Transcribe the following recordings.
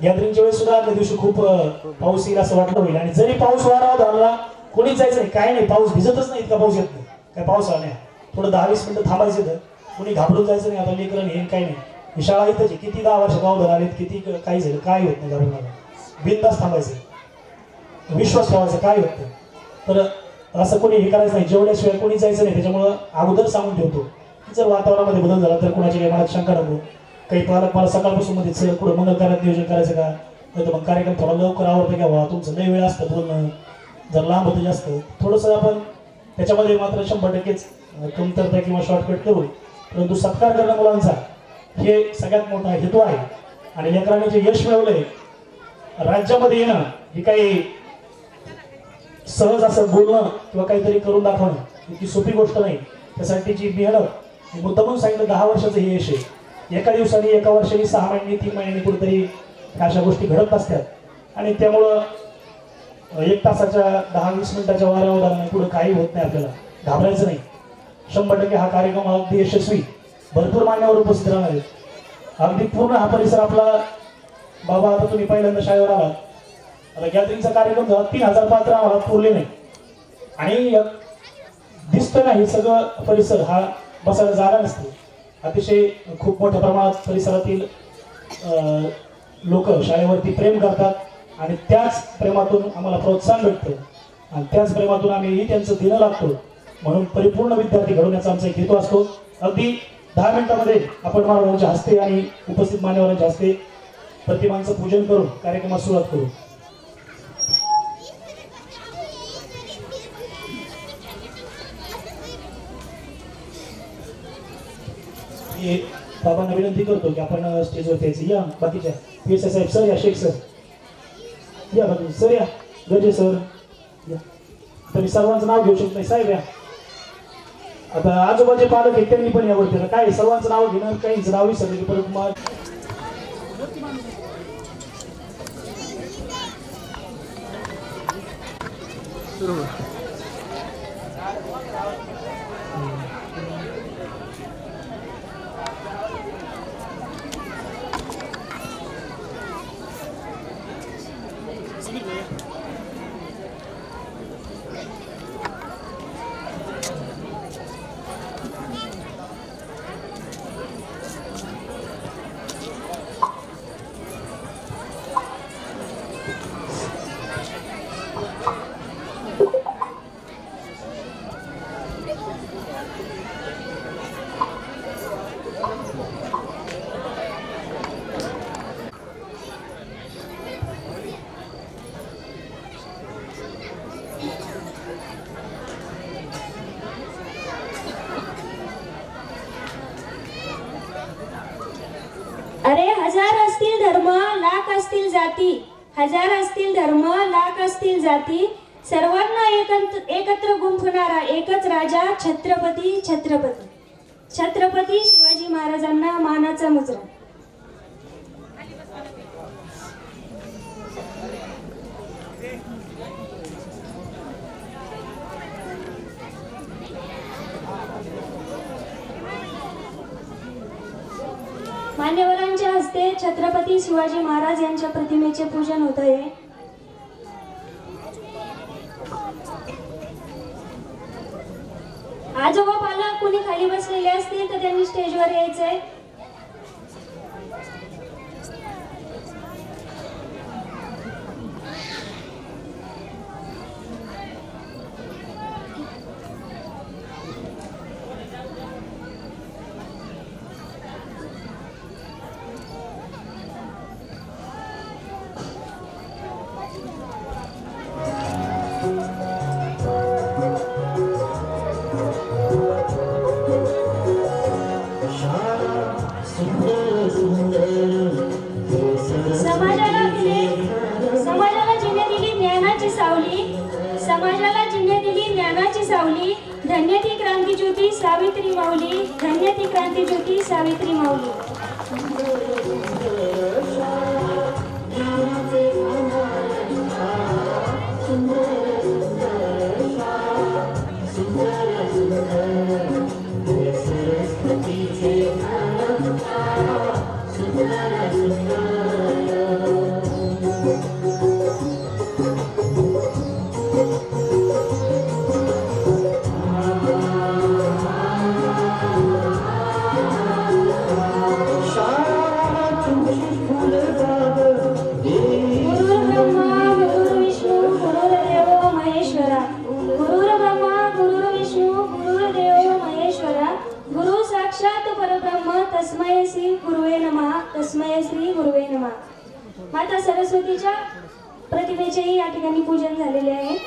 गॅदरिंगच्या वेळेस सुद्धा आदल्या दिवशी खूप पाऊस येईल असं वाटलं होईल, आणि जरी पाऊस वारा झाला कोणीच जायचं नाही, काय नाही, पाऊस भिजतच नाही, इतका पाऊस येत नाही, काय पाऊस आला नाही, थोडं 10-20 मिनिटं थांबायचं तर कोणी घाबरून जायचं नाही. आता लेकरं हे काही नाही, ही शाळा इथंच आहे, किती 10 वर्ष गाव आलेत, किती काही झालं काय होत नाही, घाबरून आलं बिनधास्त थांबायचं, विश्वास ठेवायचा, काय होत नाही. तर असं कोणी हे करायचं नाही, जेवल्याशिवाय कोणी जायचं नाही. त्याच्यामुळं अगोदर सांगून ठेवतो की जर वातावरणामध्ये बदल झाला तर कोणाच्या काही मनात शंका नको. काही पालक मला सकाळपासून मध्ये सर कुठं मंगल कार्यात नियोजन करायचं का, नाही तर मग कार्यक्रम थोडा लवकर आवडतं घ्यावा, तुमचं लय वेळ असतं बोलणं, जर लांब होतं जास्त थोडंसं आपण त्याच्यामध्ये मात्र 100%च कमतरता किंवा शॉर्टकट करू. परंतु सत्कार करणं मुलांचा हे सगळ्यात मोठा हेतू आहे. आणि लेकरांनी जे यश मिळवलंय राज्यामध्ये येणं हे काही सहज असं बोलणं किंवा काहीतरी करून दाखवणं इतकी सोपी गोष्ट नाही. त्यासाठी जी मेहनत, मुद्दामून सांगितलं 10 वर्षाचं हे यश आहे. एका दिवसाने, एका वर्षाने, 6 महिन्यांनी, 3 महिन्यांनी कुठेतरी अशा गोष्टी घडत असतात. आणि त्यामुळं 1 तासाच्या 10-20 मिनिटाच्या वाऱ्यावर पुढे काही होत नाही, आपल्याला घाबरायचं नाही. 100% हा कार्यक्रम अगदी यशस्वी, भरपूर मान्यवर उपस्थित राहणार आहेत. अगदी पूर्ण हा परिसर आपला. बाबा आता तुम्ही पहिल्यांदा शाळेवर आलात, आता गॅदरिंगचा कार्यक्रम झाला, 3000 पात्र आम्हाला पुरले नाही, आणि दिसतं नाही सगळं परिसर हा बसायला जागा नसते. अतिशय खूप मोठ्या प्रमाणात परिसरातील लोक शाळेवरती प्रेम करतात, आणि त्याच प्रेमातून आम्हाला प्रोत्साहन भेटतं, आणि त्याच प्रेमातून आम्ही त्यांचं देणं लागतो. म्हणून परिपूर्ण विद्यार्थी घडवण्याचा आमचा एक हेतू असतो. अगदी 10 मिनिटांमध्ये आपण महाराजांच्या हस्ते आणि उपस्थित मान्यवरांच्या हस्ते प्रतिमांचं पूजन करून कार्यक्रमास सुरुवात करू. बाबांना विनंती करतो की आपण स्टेजवर यायचं. या बाकीच्या पीएसआय साहेब सर, या शेख सर या, बाकी सर या, गजे सर या. तुम्ही सर्वांचं नाव घेऊ शकत नाही साहेब या. आता आजोबाचे पालक आहेत त्यांनी पण यावरती काय सर्वांचं नाव घेणार, काहींचं नाव विसरलं की परत मग अरे 1000 असतील धर्म, लाख असतील जाती, 1000 असतील धर्म, लाख असतील जाती, सर्वांना एकत्र गुंफणारा एकच राजा छत्रपती छत्रपती. छत्रपती शिवाजी महाराजांना मानाचा मुजरा. मान्यवरांच्या हस्ते छत्रपती शिवाजी महाराज यांच्या प्रतिमेचे पूजन होत आहे. आजोबा पालक कोणी खाली बसलेले असतील तर त्यांनी स्टेजवर यायचंय. समाजाला जिने दिली ज्ञानाची सावली, समाजाला जिने दिली ज्ञानाची सावली, धन्य ती क्रांती ज्योती सावित्री माऊली, धन्य ती क्रांती ज्योती सावित्री माऊली. तस्मै श्री गुरुवे नमः, तस्मै श्री गुरुवे नमः. माता सरस्वतीच्या प्रतिमेचेही या ठिकाणी पूजन झालेले आहे.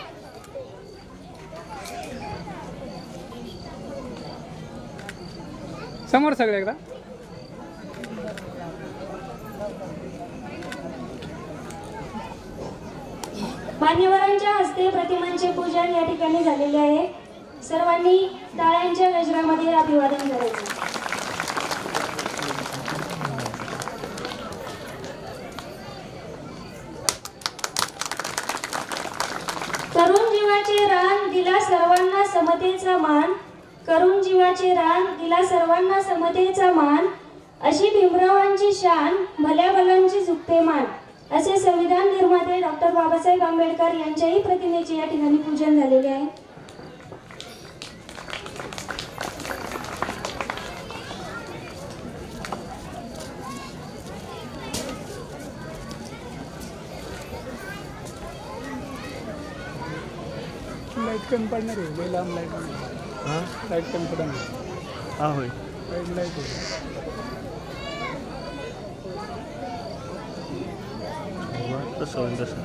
समोर सगळे एकदा. मान्यवरांच्या हस्ते प्रतिमांचे पूजन या ठिकाणी झालेले आहे. सर्वांनी टाळ्यांच्या गजरामध्ये अभिवादन करायचे. करून जीवाचे रान दिला सर्वांना समतेचा मान, करून जीवाचे रान दिला सर्वांना समतेचा मान, अशी भीमरावांची शान भल्या भल्यांची झुकते मान, असे संविधान निर्माते डॉक्टर बाबासाहेब आंबेडकर यांच्याही प्रतिमेचे या ठिकाणी पूजन झालेले आहे. लाईट कमी पडणार आहे, लई लांब लाईट आहे. लाईट कमी पडणार. हा होय. लाईट आहे. तसं होईल तसं.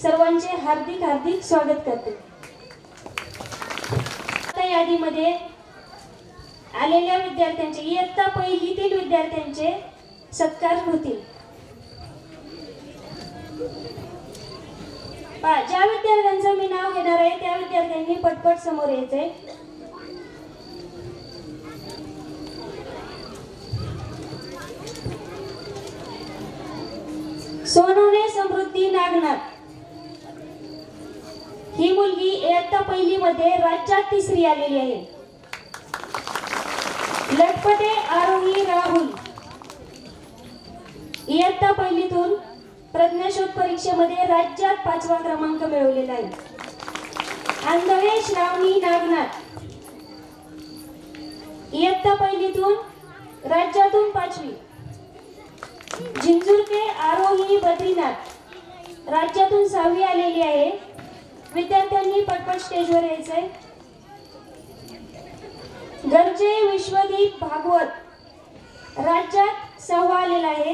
सर्वांचे हार्दिक हार्दिक स्वागत करते. यादीमध्ये आलेल्या विद्यार्थ्यांचे इयत्ता पहिलीतील विद्यार्थ्यांचे सत्कार होतील. ज्या विद्यार्थ्यांचं मी नाव घेणार आहे त्या विद्यार्थ्यांनी पटपट समोर यायचंय. सोनवणे समृद्धी नागनाथ ही मुलगी इयत्ता पहिली मध्ये राज्यात तिसरी आलेली आहे. लटपटे आरोही राहुल इयत्ता पहिलीतून प्रज्ञाशोध परीक्षेमध्ये राज्यात 5वा क्रमांक मिळवलेला आहे. आंधळे श्रावणी नागनाथ इयत्ता पहिलीतून राज्यातून 5वी. झिंजुरके आरोही बद्रीनाथ राज्यातून 6वी आलेली आहे. विद्यार्थ्यांनी पटपट स्टेजवर यायचंय. गरजे विश्वदीप भागवत राज्यात 6वा आलेला आहे.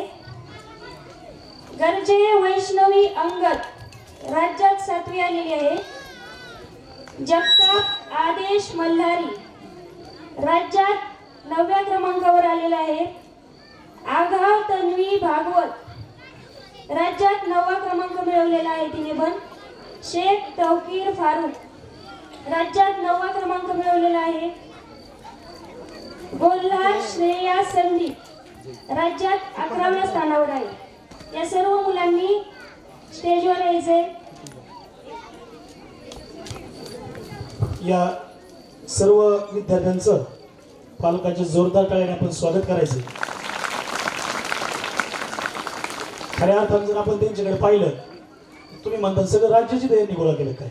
गरजे वैष्णवी अंगद राज्यात 7वी आलेली आहे. जगताप आदेश मल्हारी राज्यात 9व्या क्रमांकावर आलेला आहे. आघाव तन्वी भागवत राज्यात 9वा क्रमांक मिळवलेला आहे तिने पण. शेख तौकीर फारुक राज्यात 9वा क्रमांक मिळवलेला आहे. गोल्हार श्रेया संदीप राज्यात 11व्या स्थानावर आहे. या सर्व मुलांनी स्टेजवर यायचे. या सर्व विद्यार्थ्यांचं पालकांचे जोरदार टाळ्याने आपण स्वागत करायचं. खऱ्या अर्थानं जर आपण त्यांच्याकडे पाहिलं, तुम्ही म्हणता सगळं राज्याची त्यांनी गोळा केलं काय,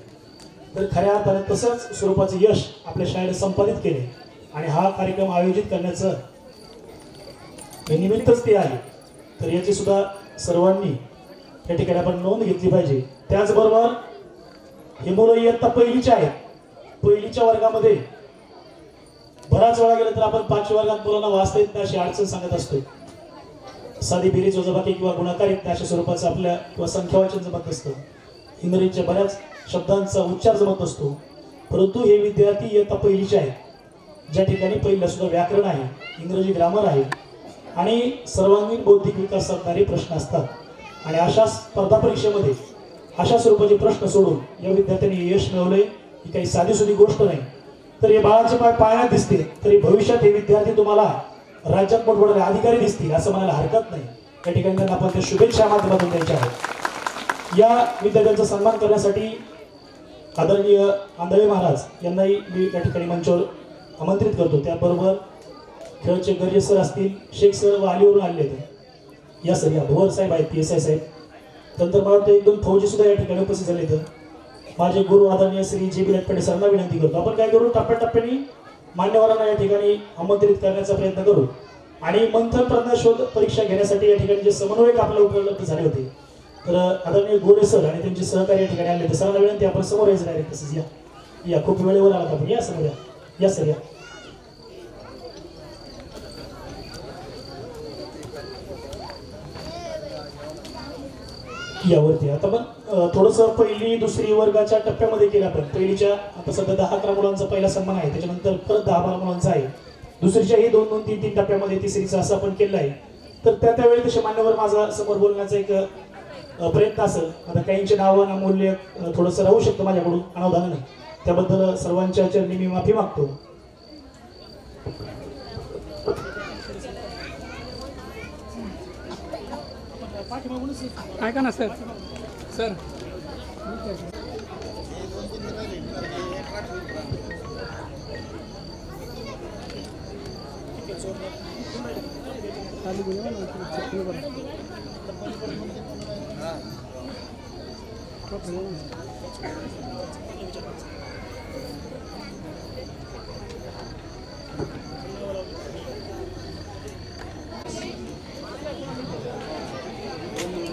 तर खऱ्या अर्थानं तसंच स्वरूपाचं यश आपल्या शाळेने संपादित केले आणि हा कार्यक्रम आयोजित करण्याचं हे निमित्तच ते आहे. तर याची सुद्धा सर्वांनी या ठिकाणी आपण नोंद घेतली पाहिजे. त्याचबरोबर हे मुलं इयत्ता पहिलीचे आहेत. पहिलीच्या वर्गामध्ये बराच वेळा गेलं तर आपण 5व्या वर्गात मुलांना वाचता येत नाही अशी अडचण सांगत असतो. साधी बेरीज वजाबाकी किंवा गुणाकार येत नाही अशा स्वरूपाचं आपल्या किंवा संख्यावाचन जमत असतं. इंग्रजीच्या बऱ्याच शब्दांचा उच्चार जमत असतो. परंतु हे विद्यार्थी इयत्ता पहिलीचे आहेत, ज्या ठिकाणी पहिला सुद्धा व्याकरण आहे, इंग्रजी ग्रामर आहे आणि सर्वांगीण बौद्धिक विकास साधणारे प्रश्न असतात. आणि अशा स्पर्धा परीक्षेमध्ये अशा स्वरूपाचे प्रश्न सोडून या विद्यार्थ्यांनी यश मिळवले ही काही साधीसुधी गोष्ट नाही. तर हे बाळाचे पाय पाळण्यात दिसते, तरी भविष्यात हे विद्यार्थी तुम्हाला राज्यात मोठमोठे अधिकारी दिसतील असं म्हणायला हरकत नाही. या ठिकाणी त्यांना आपण त्या शुभेच्छा माध्यमातून द्यायच्या आहेत. या विद्यार्थ्यांचा सन्मान करण्यासाठी आदरणीय आंधळे महाराज यांनाही मी या ठिकाणी मंचावर आमंत्रित करतो. त्याबरोबर खेळचे गरजे सर असतील, शेख सर व अलीवरून आले होते. या सर या भुवर साहेब आहेत, PSI साहेब. नंतर मला वाटतं 1-2 फौजी सुद्धा या ठिकाणी उपस्थित झाले. तर माझे गुरु आदरणीय श्री JB लटपटे सरांना विनंती करतो, आपण काय करू, टप्प्याटप्प्याने मान्यवरांना या ठिकाणी आमंत्रित करण्याचा प्रयत्न करू. आणि मंथन प्रज्ञाशोध परीक्षा घेण्यासाठी या ठिकाणी जे समन्वयक आपल्याला उपलब्ध झाले होते, तर आदरणीय गोरे सर आणि त्यांचे सहकारी या ठिकाणी आले होते. सरांना विनंती, आपण समोर यायचं डायरेक्ट. तसंच या खूप वेळेवर आलात आपण. या समोर या सर या. यावरती आता पण थोडंसं पहिली दुसरी वर्गाच्या टप्प्यामध्ये केलं आपण. पहिलीच्या आता सध्या 10-11 मुलांचा पहिला सन्मान आहे, त्याच्यानंतर परत 10-12 मुलांचा आहे. दुसरीच्याही 2-2, 3-3 टप्प्यामध्ये, तिसरीचा असं आपण केलं आहे. तर त्यावेळी तसे मान्यवर माझा समोर बोलण्याचा एक प्रयत्न असेल. आता काहींचे नावं मूल्य थोडंसं राहू शकतं माझ्याकडून अनावधानाने, त्याबद्दल सर्वांच्या चरणी मी माफी मागतो. ऐका ना सर. सर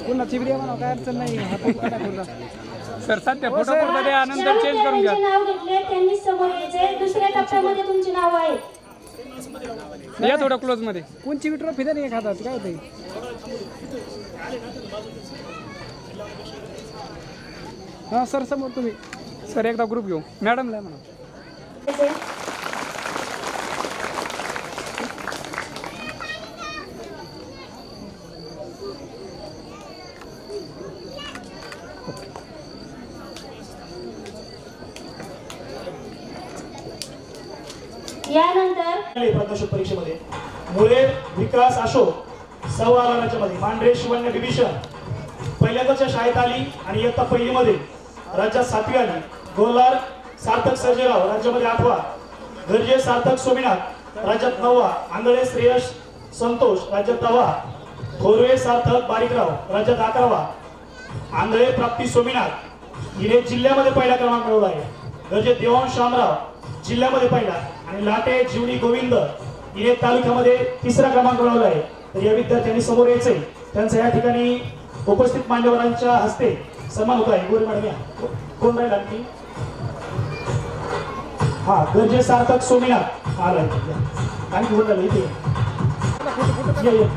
पुन्हा चिबरी म्हणा, काय अडचण नाही. सर सध्या फोटो पुरता द्या, नंतर चेंज करून घ्या. नाव घेतले त्यांनी समोर यायचे. दुसऱ्या टप्प्यामध्ये तुमची नाव आहे. या थोडं क्लोज मध्ये. कोणची ट्रॉफी द्या नाही खातात काय होते. हां सर समोर तुम्ही. सर एकदा ग्रुप घेऊ. मॅडमला म्हणा. यानंतर प्रज्ञाशोध परीक्षेमध्ये मुळे विकास अशोक 6 मध्ये, मांढरे शिवण्य विभीषण पहिल्यांदाच्या शाळेत आली आणि इयत्ता पहिलीमध्ये राज्यात 7वी आली. गोलार सार्थक सर्जेराव राज्यामध्ये 8वा, गर्जे सार्थक सोमीनाथ राज्यात 9वा, आंधळे श्रेयश संतोष राज्यात 10वा, थोरवे सार्थक बारीकराव राज्यात 11वा, आंधळे प्राप्ती सोमीनाथ हिने जिल्ह्यामध्ये पहिला क्रमांक मिळवला आहे. गर्जे देवांश शामराव जिल्ह्यामध्ये पहिला आणि लाटे जीवनी गोविंद हिने तालुक्यामध्ये 3रा क्रमांक मिळवला आहे. तर या विद्यार्थ्यांनी समोर यायचंय. त्यांचा या ठिकाणी उपस्थित मान्यवरांच्या हस्ते सन्मान होत आहे. गोरे मॅडम या. कोण राहील आणखी? हा, गर्जे सार्थक सोमीनाथ आलाय. आणखी कोण राहिलं इथे? ये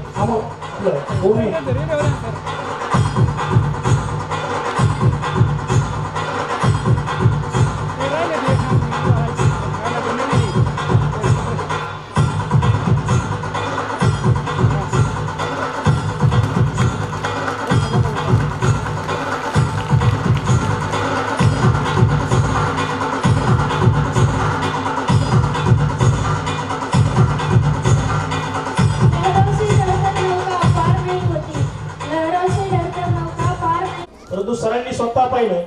परंतु सरांनी स्वतः पाहिलं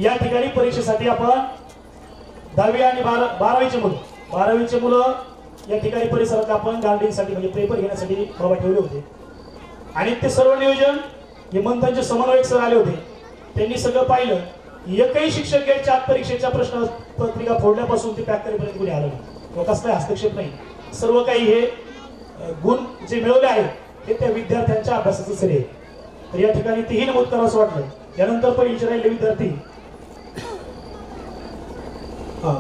या ठिकाणी परीक्षेसाठी आपण 10वी आणि 12वीचे मुलं या ठिकाणी परिसरात आपण गार्डिंगसाठी म्हणजे पेपर घेण्यासाठी बाबा ठेवले होते. आणि ते सर्व नियोजन हे मंथनचे समन्वयक सर आले होते. त्यांनी सगळं पाहिलं. एकही शिक्षक गेटच्या आत परीक्षेच्या प्रश्न पत्रिका फोडल्यापासून ते पॅक करेपर्यंत कोणी आलं नाही. व कसलाही हस्तक्षेप नाही. सर्व काही हे गुण जे मिळवले आहेत ते त्या विद्यार्थ्यांच्या अभ्यासाचं श्रेय आहे. तर या ठिकाणी तेही नमूद करावं असं वाटलं. यानंतर पहिलीचे राहिले विद्यार्थी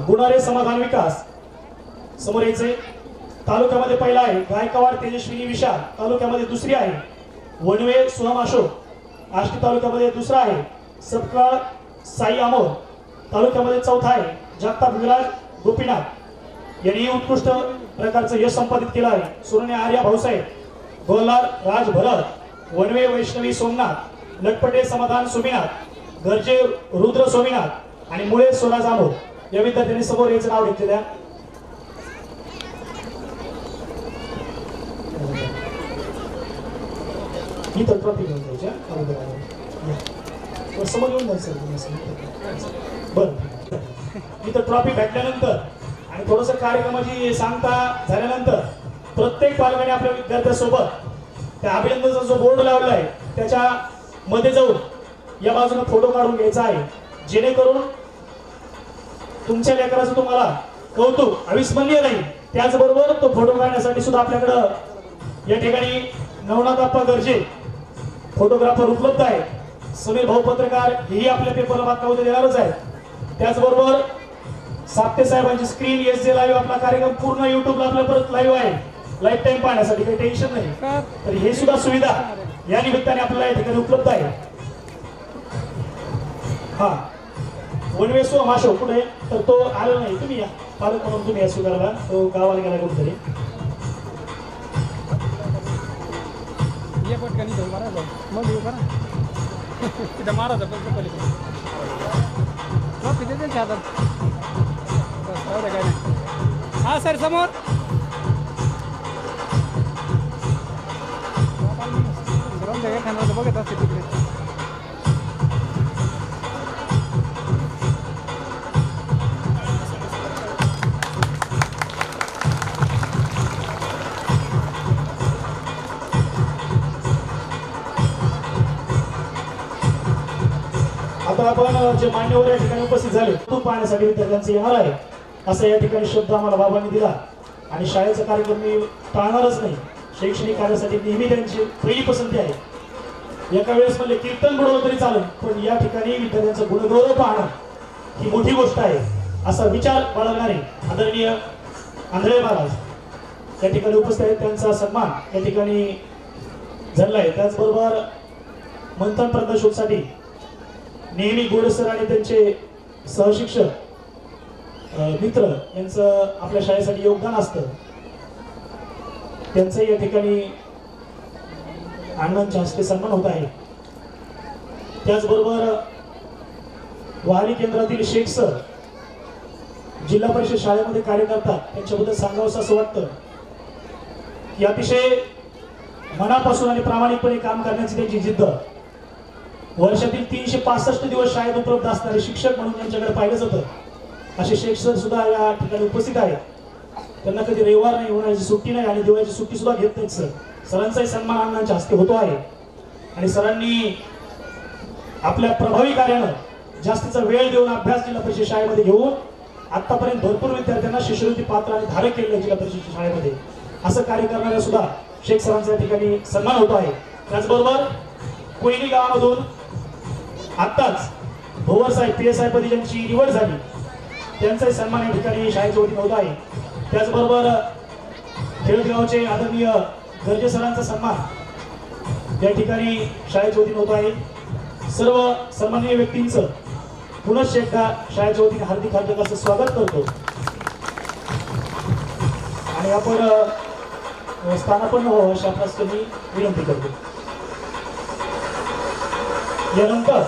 गुणारे समाधान विकास समोर यायचे. तालुक्यामध्ये पहिला आहे गायकवाड तेजस्विनी विशाल, तालुक्यामध्ये 2री आहे. वनवे सोहम अशोक आष्टी तालुक्यामध्ये 2रा आहे. सपकाळ साई अमोल तालुक्यामध्ये 4था आहे. जगताप विराज गोपीनाथ यांनी उत्कृष्ट प्रकारचं यश संपादित केलं आहे. सुरणे आर्या भाऊसाहेब, गोलार राज भरत, वनवे वैष्णवी सोमनाथ, लटपटे समाधान सोमीनाथ, गर्जे रुद्र सोमीनाथ आणि मुळे स्वराज अमोल या विद्यार्थ्यांनी समोर याचं नाव घेतलेल्या. ही तर ट्रॉफी घेऊन जायच्या समोर येऊन जायचं. बरं, इथं ट्रॉफी भेटल्यानंतर आणि थोडस कार्यक्रमाची सांगता झाल्यानंतर प्रत्येक पालकाने आपल्या विद्यार्थ्यासोबत त्या अभिनंदनाचा जो बोर्ड लावला आहे त्याच्या मध्ये जाऊन या बाजूने फोटो काढून घ्यायचा आहे. जेणेकरून तुमच्या लेकराचं तुम्हाला कौतुक अविस्मरणीय राहील. त्याचबरोबर तो फोटो काढण्यासाठी सुद्धा आपल्याकडं या ठिकाणी नवनाथप्पा गर्जे फोटोग्राफर उपलब्ध आहे. समीर भाऊ पत्रकार हेही आपल्या पेपरला बातम्या उद्या देणारच आहेत. त्याचबरोबर साप्ते साहेबांची स्क्रीन SJ लाईव्ह आपला कार्यक्रम पूर्ण युट्यूबला आपला परत लाईव्ह आहे. लाईफ टाइम पाहण्यासाठी काही टेन्शन नाही. तर हे सुद्धा सुविधा या निमित्ताने आपल्याला या ठिकाणी उपलब्ध आहे. हा, वनवे सोहम अशोक कुठे तर तो आला नाही. तुम्ही या पालक म्हणून तुम्ही या स्वीकारला. तो गावाला गेला कुठेतरी. हा सर समोर बघत असते तिकडे. आता आपण जे मान्यवर या ठिकाणी उपस्थित झाले तो पाहण्यासाठी विद्यार्थ्यांचे येणार आहे असं या ठिकाणी शब्द आम्हाला बाबांनी दिला. आणि शाळेचा कार्यक्रम मी टाळणारच नाही. शैक्षणिक कार्यासाठी नेहमी त्यांची पहिली पसंती आहे. एका वेळेस म्हणजे कीर्तन बुडवलं तरी चालेल, पण या ठिकाणी विद्यार्थ्यांचा गुणगौरव पाहणं ही मोठी गोष्ट आहे असा विचार बाळगणारे आदरणीय आंधळे महाराज या ठिकाणी उपस्थित आहेत. त्यांचा सन्मान या ठिकाणी झाला आहे. त्याचबरोबर मंथन प्रदर्शनसाठी नेहमी गोडसर आणि त्यांचे सहशिक्षक मित्र यांचं आपल्या शाळेसाठी योगदान असतं. त्यांचं या ठिकाणी अण्णांच्या हस्ते सन्मान होत आहे. त्याचबरोबर वाहली केंद्रातील शेख सर जिल्हा परिषद शाळेमध्ये कार्य करतात. त्यांच्याबद्दल सांगावंसं असं वाटतं की अतिशय मनापासून आणि प्रामाणिकपणे काम करण्याची त्यांची जिद्द वर्षातील 365 दिवस शाळेत उपलब्ध असणारे शिक्षक म्हणून यांच्याकडे पाहिलं जातं असे शेख सर सुद्धा या ठिकाणी उपस्थित आहेत. त्यांना कधी रविवार नाही, उन्हाळ्याची सुट्टी नाही आणि दिवाळीची सुट्टी सुद्धा घेत नाहीत सर. सरांचाही सन्मान अण्णांच्या हस्ते होतो आहे आणि सरांनी आपल्या प्रभावी कार्यानं जास्तीचा वेळ देऊन अभ्यास जिल्हा परिषद शाळेमध्ये घेऊन आतापर्यंत भरपूर विद्यार्थ्यांना शिष्यवृत्ती पात्र आणि धारक केलेलं जिल्हा परिषद शाळेमध्ये. असं कार्य करणाऱ्या सुद्धा शेख सरांचा या ठिकाणी सन्मान होतो आहे. त्याचबरोबर कोयनी गावामधून आत्ताच भोवर साहेब PSI पदी ज्यांची निवड झाली त्यांचाही सन्मान या ठिकाणी शाळेच्या वतीने होत आहे. त्याचबरोबर खेडगावचे आदरणीय गर्जे सरांचा सन्मान या ठिकाणी शाळेच्या वतीने होत आहे. सर्व सन्माननीय व्यक्तींचं पुनश्च एकदा शाळेच्या वतीने हार्दिक हार्दिक असं स्वागत करतो आणि आपण स्थानापन्न व्हावं अशा प्रश्नांनी विनंती करतो. यानंतर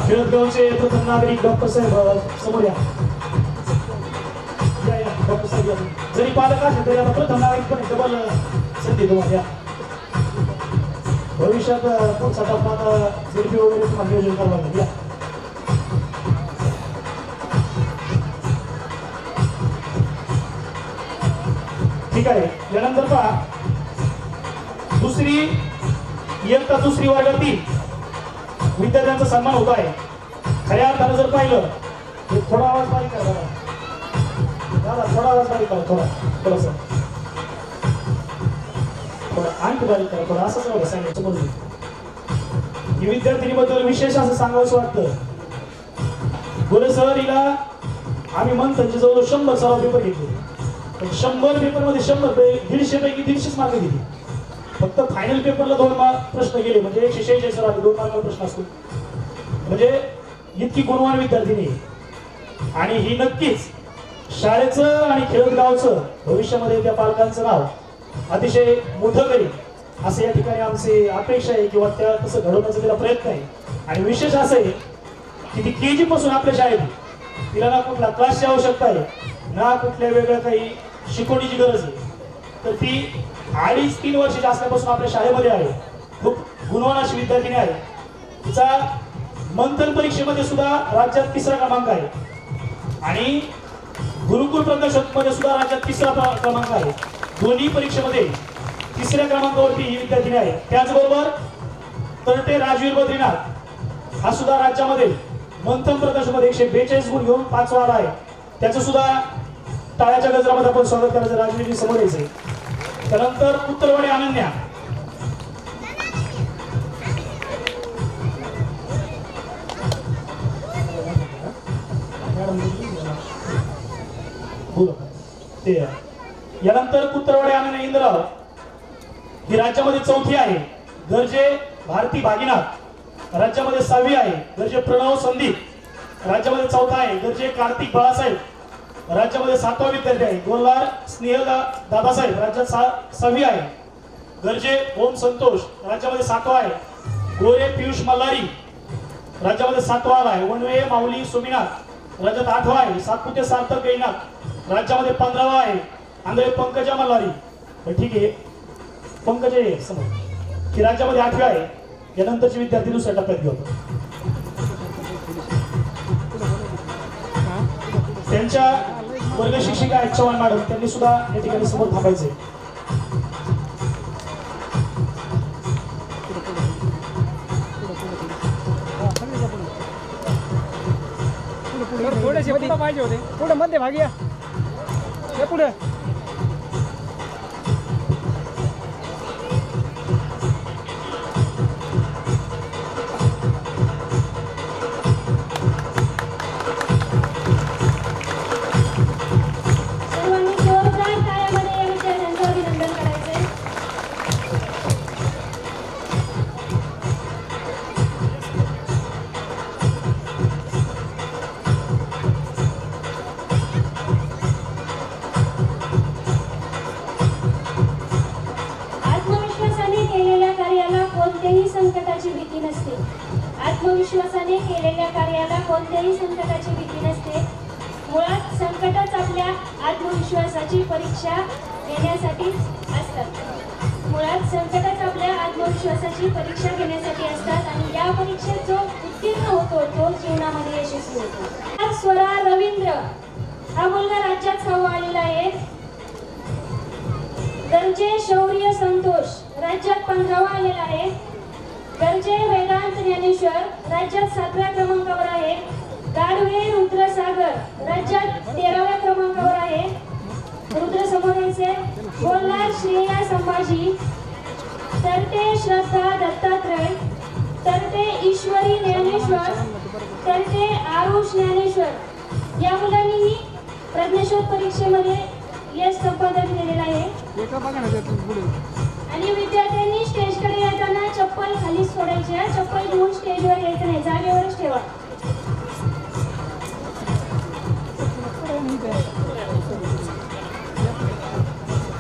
खेळगावचे प्रथम नागरिक डॉक्टर साहेब समोर या. डॉक्टर साहेब या. जरी पालक असेल तरी आता प्रथम नागरिक पण डबल संधी तुम्हाला. भविष्यात पुढचा टप्पा आता झेडपी वगैरे तुम्हाला नियोजन करावं लागेल. या ठीक आहे. यानंतर पहा इयत्ता दुसरी वर्गातील विद्यार्थ्यांचा सन्मान होत आहे. खऱ्या अर्थानं जर पाहिलं तर थोडा आवाज बारीक करा दादा, थोडा आवाज बारीक करा, थोडासा आणखी बारीक करा, थोडा असंच एवढं सांगायचं म्हणून. ही विद्यार्थिनीबद्दल विशेष असं सांगावंसं वाटतं. गोरे सर हिला आम्ही म्हणतो जवळ 100 सराव पेपर घेतले पण 100 पेपरमध्ये 100 150 पैकी 150 मार्क घेतले. फक्त फायनल पेपरला 2 प्रश्न गेले म्हणजे 146 आले. 2 मार्काचा प्रश्न असतो म्हणजे इतकी गुणवान विद्यार्थिनी आणि ही नक्कीच शाळेचं आणि खेळगावचं भविष्यामध्ये त्या पालकांचं नाव अतिशय मोठं करेल असं या ठिकाणी आमची अपेक्षा आहे किंवा त्या तसं घडवण्याचा तिला प्रयत्न आहे. आणि विशेष असं आहे की ती KG पासून आपल्या शाळेत तिला ना कुठला क्लासची आवश्यकता आहे ना कुठल्या वेगळ्या काही शिकवणीची गरज आहे. तर ती 2.5-3 वर्षाची असल्यापासून आपल्या शाळेमध्ये आहे. खूप गुणवान अशी विद्यार्थिनी आहे. तिचा मंथन परीक्षेमध्ये सुद्धा राज्यात 3रा क्रमांक आहे आणि गुरुकुल प्रदर्शनमध्ये सुद्धा राज्यात 3रा क्रमांक आहे. दोन्ही परीक्षेमध्ये 3ऱ्या क्रमांकावरती ही विद्यार्थिनी आहे. त्याचबरोबर तरटे राजवीर बद्रीनाथ हा सुद्धा राज्यामध्ये मंथन प्रदर्शनमध्ये 142 गुण घेऊन 5वा आला आहे. त्याचं सुद्धा टाळ्याच्या गजरामध्ये आपण स्वागत करायचं. राजवीरजी समोर यायचंय. त्यानंतर उत्तरवाडी अनन्या यानंतर उत्तरवाडी अनन्या इंद्रराव ही राज्यामध्ये 4थी आहे. गर्जे भारती भागीनाथ राज्यामध्ये 6वी आहे. गर्जे प्रणव संदीप राज्यामध्ये 4था आहे. गर्जे कार्तिक बाळासाहेब राज्यामध्ये 7वा विद्यार्थी आहे. गोल्हार स्नेहल दादासाहेब राज्यात 6वी आहे. गर्जे ओम संतोष राज्यामध्ये 7वा आहे. गोरे पियुष मल्हारी राज्यामध्ये 7वा आला आहे. वनवे माऊली सोमीनाथ राज्यात 8वा आहे. सातपुते सार्थक गैनाथ राज्यामध्ये 15वा आहे. आंधळे पंकजा मल्हारी ठीक आहे पंकजा समोर ही राज्यामध्ये 8वी आहे. यानंतरचे विद्यार्थी दुसऱ्या टप्प्यात घेऊ. त्यांच्या वर्ग शिक्षिका आहेत चव्हाण मॅडम त्यांनी सुद्धा या ठिकाणी समोर थांबायचे. थोडेसे पुढे पाहिजे होते. पुढे मध्ये भाग या पुढे. कोणत्याही संकटाची भीती नसते. मुळात संकटच आपल्या आत्मविश्वासाची परीक्षा घेण्यासाठी असतात. मुळात संकटच आपल्या आत्मविश्वासाची परीक्षा घेण्यासाठी असतात आणि या परीक्षेत जो उत्तीर्ण होतो तो जीवनामध्ये यशस्वी होतो. स्वरा रवींद्र हा मुलगा राज्यात 6वा आलेला आहे. गरजे शौर्य संतोष राज्यात 15वा आलेला आहे. गरजे वेदांत ज्ञानेश्वर राज्यात 7व्या क्रमांकावर आहे. गाढवे रुद्रसागर राज्यात 13व्या क्रमांकावर आहे. रुद्र समोरायचे. बोलणार श्रेया संभाजी. तरते श्रद्धा दत्तात्रय. तरते ईश्वरी ज्ञानेश्वर. तरते आरुष ज्ञानेश्वर. या मुलांनीही प्रज्ञाशोध परीक्षेमध्ये यश संपादन केलेलं आहे. आणि विद्यार्थ्यांनी स्टेजकडे येताना चप्पल खाली सोडायची आहे. चप्पल घेऊन स्टेजवर यायचं नाही, जागेवरच ठेवा.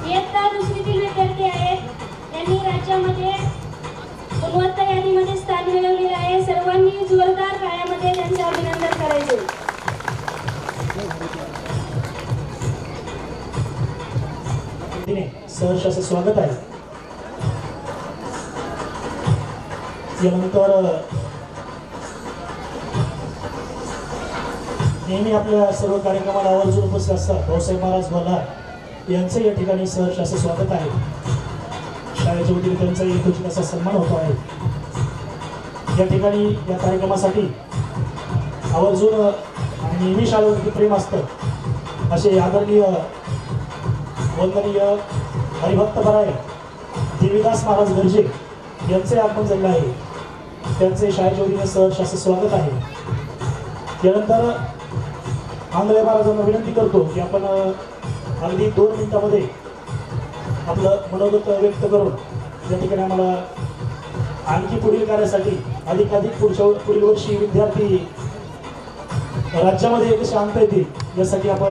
इयत्ता दुसरीतील विद्यार्थी आहेत. त्यांनी राज्यामध्ये गुणवत्ता यादीमध्ये स्थान मिळवलेलं आहे. सर्वांनी जोरदार टाळ्यामध्ये त्यांचे अभिनंदन करायचे. सहर्ष असं स्वागत आहे. यानंतर नेहमी आपल्या सर्व कार्यक्रमाला आवर्जून उपस्थित असतात भाऊसाहेब महाराज बोलार यांचं या ठिकाणी सहर्ष असं स्वागत आहे. शाळेच्या वतीने त्यांचा यथोचित असा सन्मान होतो आहे. या ठिकाणी या कार्यक्रमासाठी आवर्जून आणि नेहमी शाळेवरती प्रेम असतं असे आदरणीय वंदनीय हरिभक्त पराय देवीदास महाराज गर्जे यांचे आगमन झाले आहे. त्यांचे शाळेच्या वतीने सहर्ष असं स्वागत आहे. त्यानंतर आंधळे महाराजांना विनंती करतो की आपण अगदी 2 मिनिटांमध्ये आपलं मनोगत व्यक्त करून या ठिकाणी आम्हाला आणखी पुढील कार्यासाठी अधिकाधिक पुढील वर्षी विद्यार्थी राज्यामध्ये कसे आणता येतील यासाठी आपण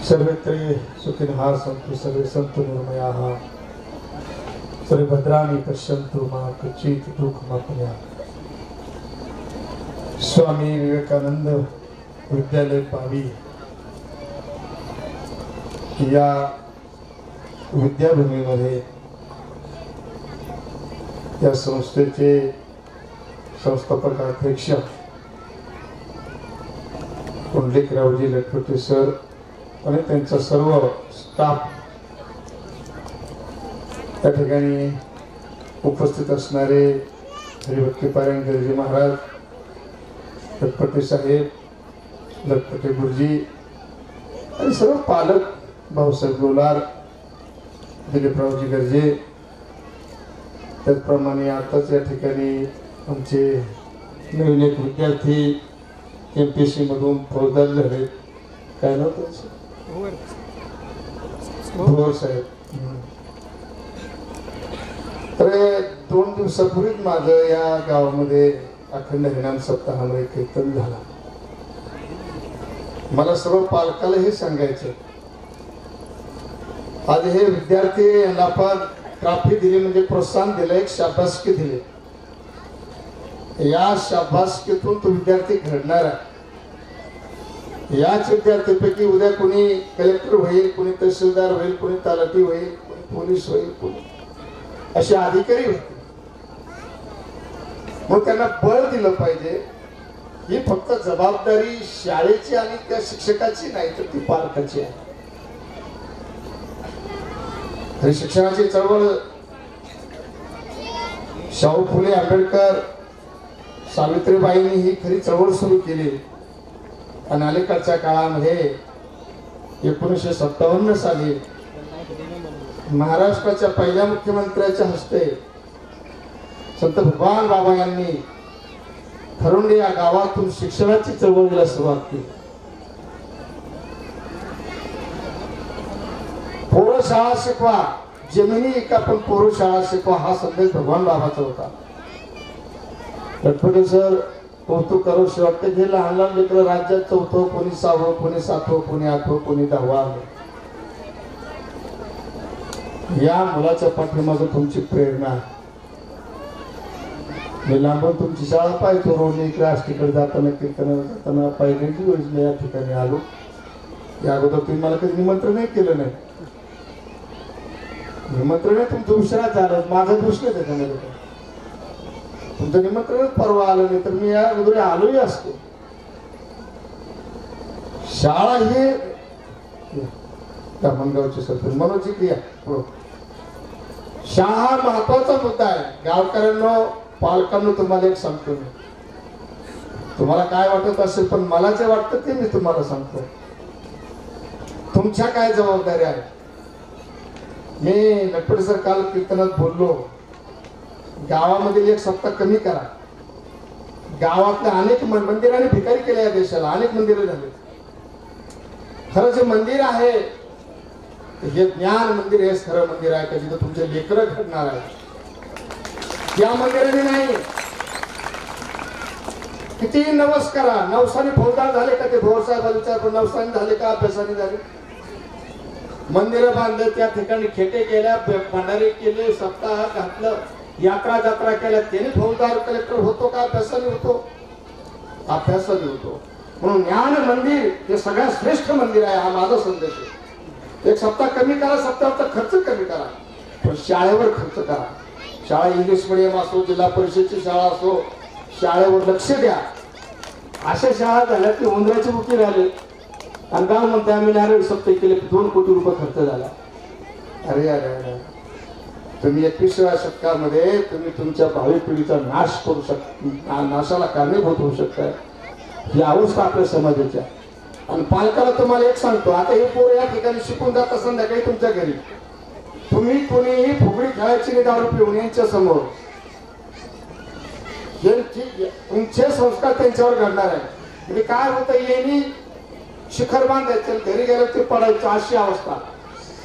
सर्वत्र सुखिनः सन्तु सर्वे सन्तु निर्मयाः सर्वे भद्राणि पश्यन्तु मा कश्चित् दुःखमाप्नुयात्. स्वामी विवेकानंद विद्यालय पावी या विद्याभूमीमध्ये या संस्थेचे संस्थापक अध्यक्ष पुंडलिकरावजी लटपटे सर आणि त्यांचा सर्व स्टाफ त्या ठिकाणी उपस्थित असणारे हरिभक्ती पारायण गर्जे महाराज, लटपटे साहेब, लटपटे गुरुजी आणि सर्व पालक भाऊसाहेब बोलार, दिलीपरावजी गर्जे, त्याचप्रमाणे आताच या ठिकाणी आमचे नवीन एक विद्यार्थी MPSC मधून फौजदार झाले, काय नाव त्यांचं, भोर साहेब. तर 2 दिवसापूर्वीच माझं या गावामध्ये अखंड हरिनाम सप्ताहामध्ये कीर्तन झाला. मला सर्व पालकाला हे सांगायचं, आज हे विद्यार्थी यांना आपण ट्रॉफी दिली म्हणजे प्रोत्साहन दिलं, एक शाबासकी दिली. या शाबासकीतून तो विद्यार्थी घडणार आहे. याच विद्यार्थ्यांपैकी उद्या कोणी कलेक्टर होईल, कोणी तहसीलदार होईल, कोणी तलाठी होईल, कोणी पोलीस होईल, कोणी असे अधिकारी होते. मग त्यांना बळ दिलं पाहिजे. ही फक्त जबाबदारी शाळेची आणि त्या शिक्षकाची नाही, तर ती पालकाची आहे. तरी शिक्षणाची चळवळ शाहू फुले आंबेडकर सावित्रीबाईंनी ही खरी चळवळ सुरू केली. आणि अलीकडच्या काळामध्ये 1957 साली महाराष्ट्राच्या पहिल्या मुख्यमंत्र्याच्या हस्ते संत भगवान बाबा यांनी खरुंडे या गावातून शिक्षणाची चळवळीला सुरुवात केली. पोरं शाळा शिकवा, जमिनी एका पण पोरं शाळा शिकवा, हा संदेश भगवान बाबाचा होता. लटपटे सर कौतुक करू वाटतं जे लहान लहान लेकरं राज्यात 4थं, कोणी 6वं, कोणी 7वं, कोणी 8वं, कोणी 10वं आलं. या मुलाच्या पाठीमागे तुमची प्रेरणा आहे. मी लांबून तुमची शाळा पाहिजे रोडने इकडे आष्टीकडे जाताना कीर्तनाला जाताना पहिल्यांची योजना या ठिकाणी आलो. या अगोदर तुम्ही मला कधी निमंत्रणही केलं नाही. निमंत्रण तुमचं उशिराच झालं, माझं दोष नाही त्याच्यामध्ये. तुमचं निमंत्रणच परवा आलं नाही तर मी या अगोदर आलोही असतो. शाळा हे मनगावची सरपंच मनोजी क्रिया शाळा हा महत्वाचा मुद्दा आहे. गावकऱ्यांना पालकांना तुम्हाला एक सांगतो मी, तुम्हाला काय वाटत असेल पण मला जे वाटतं ते मी तुम्हाला सांगतो. तुमच्या काय जबाबदारी आहे. मी लटपटे सर काल कीर्तनात बोललो, गावामधील एक सप्ताह कमी करा. गावातल्या अनेक मंदिराने भिकारी केले या देशाला, अनेक मंदिरं झाले. खरं जे मंदिर आहे हे ज्ञान मंदिर हे खरं मंदिर आहे का जिथं तुमचे लेकरं घडणार आहे. या मंदिराने नाही. किती नवस करा, नवसाने फौजदार झाले का ते भोर साहेब विचार पण नवसाने झाले का अभ्यासाने झाले. मंदिरं बांधले, त्या ठिकाणी खेटे केल्या, भंडारे केले, सप्ताह घातलं, यात्रा जत्रा केल्या, त्याने फौजदार कलेक्टर होतो का अभ्यासाने होतो. अभ्यासाने होतो. म्हणून ज्ञान मंदिर हे सगळ्यात श्रेष्ठ मंदिर आहे. हा माझा संदेश आहे. एक सप्ताह कमी करा, सप्ताहाचा खर्च कमी करा पण शाळेवर खर्च करा. शाळा इंग्लिश मिडियम असो, जिल्हा परिषदची शाळा असो, शाळेवर लक्ष द्या. अशा शाळा झाल्या की उंदराची बुकी झाली आणि गाव म्हणते आम्ही नारळ सप्ताह केले 2 कोटी रुपये खर्च झाला. अरे अरे अरे, तुम्ही 21व्या शतकामध्ये तुम्ही तुमच्या भावी पिढीचा नाश करू शकता, नाशाला कारणीभूत होऊ शकता. ही अवस्था आपल्या समाजाच्या. आणि पालकाला तुम्हाला एक सांगतो, आता हे पोरं या ठिकाणी शिकून जातात संध्याकाळी तुमच्या घरी, तुम्ही कोणीही फुगडी खेळायची नाही दारू पिऊन यांच्या समोर. तुमचे संस्कार त्यांच्यावर घडणार आहे. म्हणजे काय होतं, यांनी शिखर बांधायचं घरी गेलं ते पडायचं अशी अवस्था.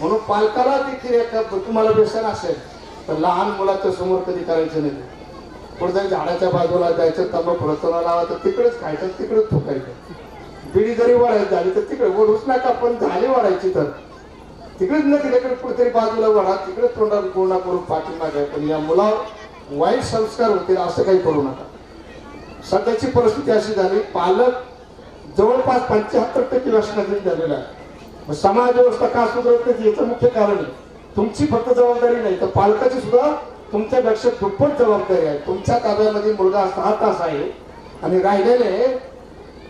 म्हणून पालकाला देखील तुम्हाला व्यसन असेल तर लहान मुलाच्या समोर कधी करायचं नाही. पुढे झाडाच्या बाजूला जायचं, तंबाखू रचना लावायचं, तिकडेच खायचं, तिकडेच थुकायचं. बिडी जरी वाढायची झाली तर तिकडे ओढूच नका, पण झाली वाढायची तर तिकडेच न तिकडे कुठेतरी बाजूला वाढा, तिकडे तोंडात पूर्ण करून पाठीमागे. पण या मुलावर वाईट संस्कार होतील असं काही करू नका. सध्याची परिस्थिती अशी झाली, पालक जवळपास 75% व्यसनाधीन झालेला आहे. समाज व्यवस्था का सुधारत नाही याचं मुख्य कारण आहे. तुमची फक्त जबाबदारी नाही तर पालकाची सुद्धा तुमच्यापेक्षा दुप्पट जबाबदारी आहे. तुमच्या ताब्यामध्ये मुलगा 6 तास आहे आणि राहिलेले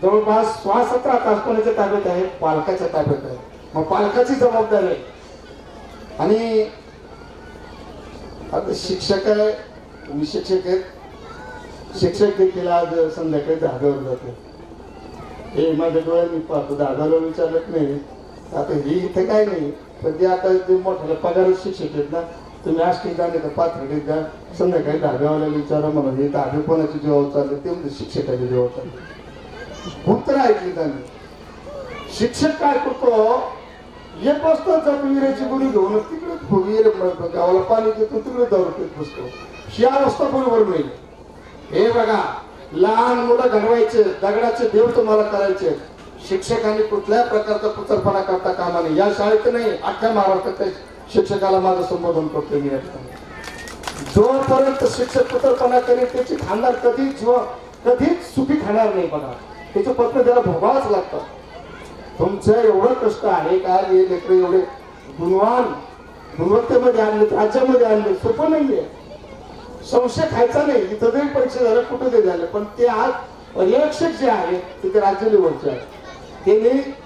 जवळपास 16-17 तास कोणाच्या ताब्यात आहे, पालकाच्या ताब्यात आहे. मग पालकाची जबाबदारी आहे. आणि आता शिक्षक आहे, शिक्षक आहेत, शिक्षक देखील आज संध्याकाळी धाब्यावर जाते. हे माझ्या डोळ्यात मी पाहतो, धाब्याला विचारत नाही. आता ही इथे काय नाही पण ते आता ते मोठ्याला पगार शिक्षक आहेत ना, तुम्ही आष्टीत जा नाही तर पाथर्डीत जा, संध्याकाळी धाब्यावाल्याला विचारा म्हणून हे धाबे कोणाची जेव्हा चालले ते म्हणजे शिक्षकाची जेव्हा चालले. उत्तर ऐकली त्यांनी. शिक्षक काय करतो, एक वाजता विहिरीची गुणी घेऊन तिकडे विहीर गावाला पाणी देतो, तिकडे दारू पीत बसतो. ही अवस्था बरोबर नाही. हे बघा, लहान मुलं घडवायचे, दगडाचे देव तुम्हाला करायचे. शिक्षकांनी कुठल्याही प्रकारचा पुतरपणा करता कामा नये. या शाळेत नाही, अख्ख्या महाराष्ट्रात शिक्षकाला माझं संबोधन करतो मी. जोपर्यंत शिक्षक पुतरपणा करेल त्याची खाणार कधीच सुखी खाणार नाही. बघा, त्याचे पत्र त्याला भोगावंच लागतं. तुमचं एवढं कष्ट आहे का हे लेकरं एवढे गुणवत्तेमध्ये आणले, राज्यामध्ये आणले, सोपं नाहीये. संशय खायचा नाही. इथं जरी परीक्षा झाल्या कुठे ते झाले पण ते आज पर्यवेक्षक जे आहेत ते राज्य लेवलचे आहेत.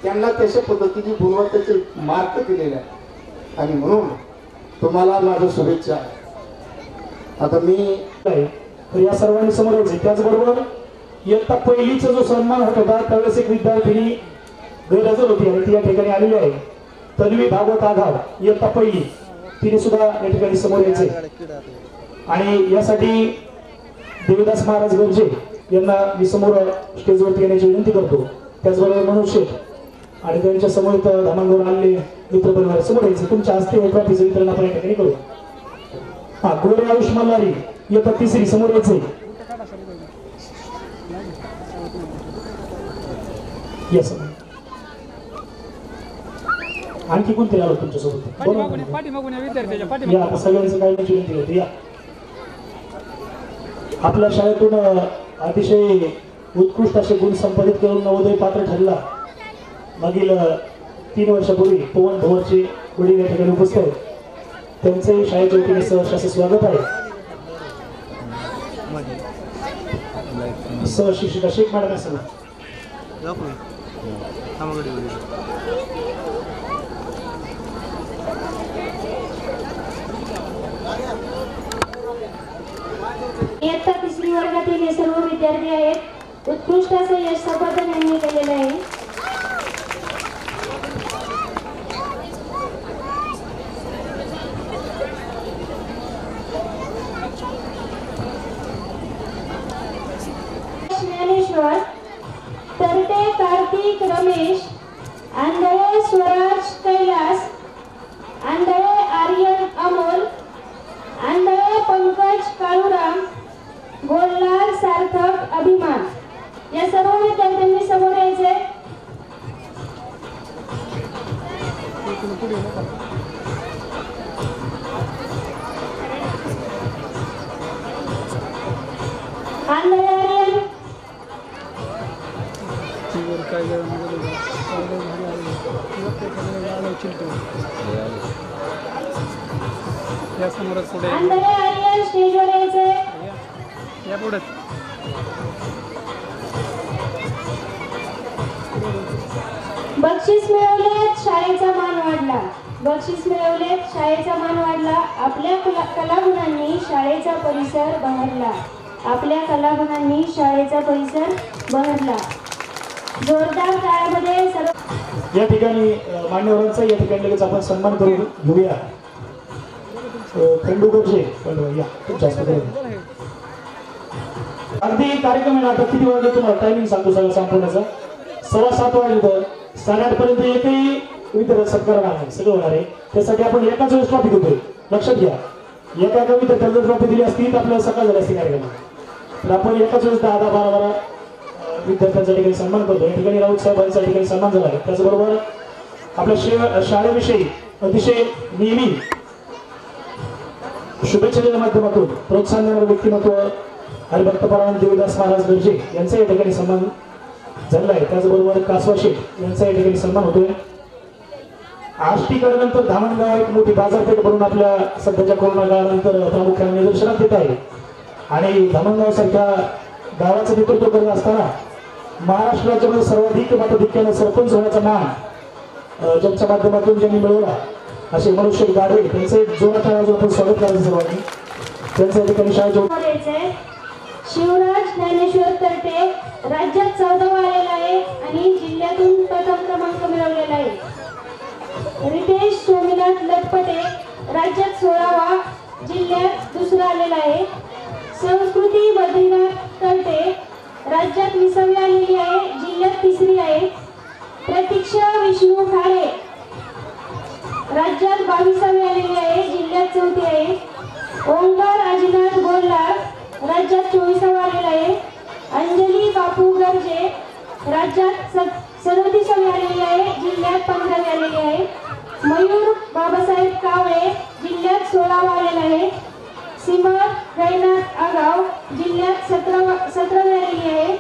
त्यांना तशा पद्धतीने गुणवत्तेचे मार्क दिलेले आहेत. आणि म्हणून तुम्हाला माझ्या शुभेच्छा आहे. आता मी तर या सर्वांनी समोर यायचे. त्याचबरोबर इयत्ता पहिलीचा जो सन्मान होत होता त्यावेळेस एक विद्यार्थिनी गैरहजर होती आणि ती या ठिकाणी आलेली आहे. तन्वी भागवत आघाव, इयत्ता पहिली, तिने सुद्धा या ठिकाणी समोर यायचे. आणि यासाठी देवीदास महाराज गरजे यांना मी समोर स्टेजवरती येण्याची विनंती करतो. त्याचबरोबर मनोज शेठ आणि त्यांच्या समोर धामांगवर आलेले मित्रपरिवार समोर यायचे. तुमच्या हस्ते ट्रॉफीचं वितरण आपण या ठिकाणी करू. हा, गोरे आयुष मल्हारी इयत्ता तिसरी समोर यायचे. या समोर. आणखी कोणतरी आलो तुमच्यासोबत? पाठीमागून या विद्यार्थ्याच्या या पाठीमागून. आता सगळ्यांचं काही नाही विनंती होती. या आपल्या शाळेतून अतिशय उत्कृष्ट असे गुण संपादित करून नवोदय पात्र ठरला. मागील 3 वर्षापूर्वी पवन भोवरचे वडील या ठिकाणी उपस्थित आहेत. त्यांचंही शाळेच्या वतीने सहर्ष असं स्वागत आहे. सहशिक्षिका शेख मॅडम असं इयत्ता 3री वर्गातील हे सर्व विद्यार्थी आहेत. उत्कृष्ट असं यश संपादन यांनी केलेलं आहे. ज्ञानेश्वर तरटे कार्तिक रमेश, आंधळे स्वराज कैलास, आंधळे आर्यन अमोल, आंधळे पंकज काळूराम, गोललाल सार्थक अभिमान. या सर्व विद्यार्थ्यांनी समोर यायचे. आंधळे आर्यन, या समोरच पुढे आंधळे आर्यन स्टेजवर यायचे. या पुढे बक्षीस मिळवलेत, शाळेचा मान वाढला. बक्षीस मिळवलेत, शाळेचा मान वाढला. आपल्या कलागुणांनी शाळेचा परिसर बहरला. आपल्या कलागुणांनी शाळेचा परिसर बहरला. जोरदार टाळ्यामध्ये सर्व या ठिकाणी मान्यवरांचा या ठिकाणी लगेच आपण सन्मान करून घेऊया. खंडूगरचे या खूप जास्त करून अगदी कार्यक्रम आहे ना. आता किती वाजले तुम्हाला टायमिंग सांगतो सगळं संपवण्याचा. 7:15 वाजले. 8:30 पर्यंत एकही विद्यार्थी सत्कार नाही. सगळं होणार आहे. त्यासाठी आपण एकाच वेळेस ट्रॉफी देतोय. लक्षात घ्या. एका विद्यार्थ्याला ट्रॉफी दिली असती तर आपल्याला सकाळ झाली असती कार्यक्रमात. तर आपण एकाच वेळेस 10-12 विद्यार्थ्यांच्या ठिकाणी सन्मान करतो. या ठिकाणी राऊत साहेबांच्या ठिकाणी सन्मान झाला आहे. त्याचबरोबर आपल्या शाळेविषयी अतिशय नेहमी शुभेच्छेच्या माध्यमातून प्रोत्साहन देणारं व्यक्तिमत्व हरिभक्तपरायण देवदास महाराज गर्जे यांचा या ठिकाणी सन्मान झाला आहे. त्याचबरोबर कासवा शेठ यांचा या ठिकाणी सन्मान होतोय. आष्टीकडनंतर धामणगाव एक मोठी बाजारपेठ बनवून आपल्या सध्याच्या कोरोना काळानंतर प्रामुख्याने निदर्शनात येत आहे. आणि धामणगाव सारख्या गावाचं नेतृत्व करत असताना महाराष्ट्र राज्यामध्ये सर्वाधिक मताधिक्यानं सरपंच होण्याचा मान ज्यांच्या माध्यमातून ज्यांनी मिळवला असे मनुष्य गाडवे त्यांचे जोरात आपण स्वागत करायचं सर्वांनी. त्यांच्या या ठिकाणी शाळेच्या शिवराज ज्ञानेश्वर तरटे राज्यात 14वा आलेला आहे आणि जिल्ह्यातून प्रथम क्रमांक मिळवलेला आहे. रितेश सोमनाथ लटपटे राज्यात 16वा, जिल्ह्यात 2रा आलेला आहे. संस्कृती बद्रीनाथ तरटे राज्यात 20वी आलेली आहे, जिल्ह्यात 3री आहे. प्रतीक्षा विष्णू खाडे राज्यात 22वी आलेली आहे, जिल्ह्यात 4थी आहे. ओंकार अजिनाथ गोल्हार राज्यात 24वा आलेला आहे. अंजली बापू गर्जे राज्यात 37वी आलेली आहे, जिल्ह्यात 15वी आलेली आहे. मयूर बाबासाहेब कावळे जिल्ह्यात 16वा आलेला आहे. सीमा गैनाथ आगाव जिल्ह्यात 17वी आलेली आहे.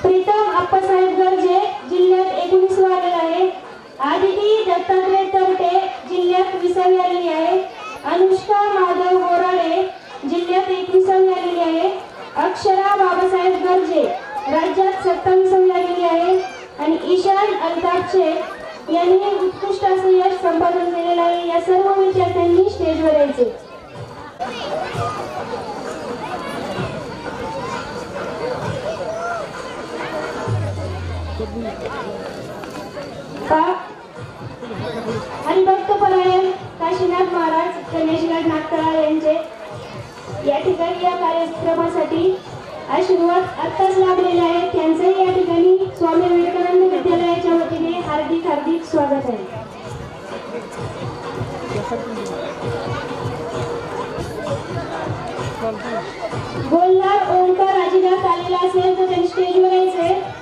प्रीतम आप्पासाहेब गर्जे जिल्ह्यात 19वा आलेला आहे. आदिती दत्तात्रय तरटे जिल्ह्यात 20वी आलेली आहे. अनुष्का माधव गोराडे जिल्ह्यात 21वी आलेली आहे. अक्षरा बाबासाहेब गर्जे राज्यात 27वी आलेली आहे. आणि ईशान अल्ताफ शेख यांनी उत्कृष्ट असं यश संपादन केलेलं आहे. या सर्व विद्यार्थ्यांनी स्टेजवर यायचे. हरिभक्तपरायण काशीनाथ महाराज गणेशगड नागतळा यांचे या ठिकाणी या कार्यक्रमासाठी आशीर्वाद आत्ताच लाभलेले आहेत. त्यांचंही या ठिकाणी स्वामी विवेकानंद विद्यालयाच्या वतीने हार्दिक हार्दिक स्वागत आहे. गोल्हार ओंकार अजिनाथ आलेला असेल तर त्यांनी स्टेजवर यायचे.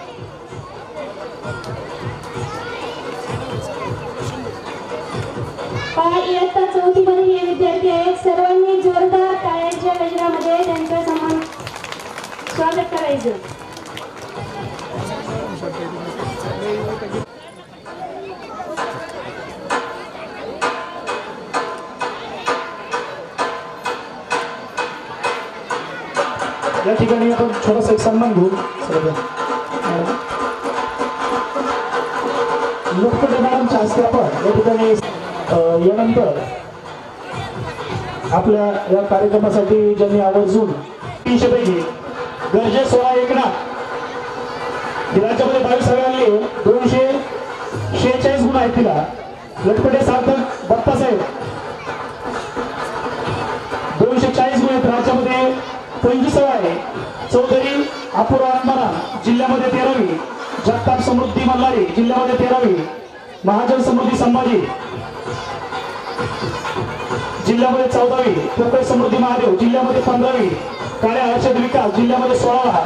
स्वागत करायचं. या ठिकाणी आपण छोटासा एक सन्मान घेऊ. लोकपटे मॅडमच्या हस्ते आपण या ठिकाणी यानंतर आपल्या या कार्यक्रमासाठी ज्यांनी आवर्जून 300 पैकी गरजे 16 एकनाथ राज्यामध्ये 22 आणले 246 गुण आहेत तिला. लटपटे सार्थक बाप्पासाहेब 240 गुण आहेत राज्यामध्ये 25 आहे. चौधरी अपूर्वा आत्माराम जिल्ह्यामध्ये 13वी. जगताप समृद्धी मल्हारी जिल्ह्यामध्ये 13वी. महाजन समृद्धी संभाजी जिल्ह्यामध्ये 14वी. कोकण समृद्धी महादेव जिल्ह्यामध्ये 15वी. काळ्या हर्षद विकास जिल्ह्यामध्ये 16वा.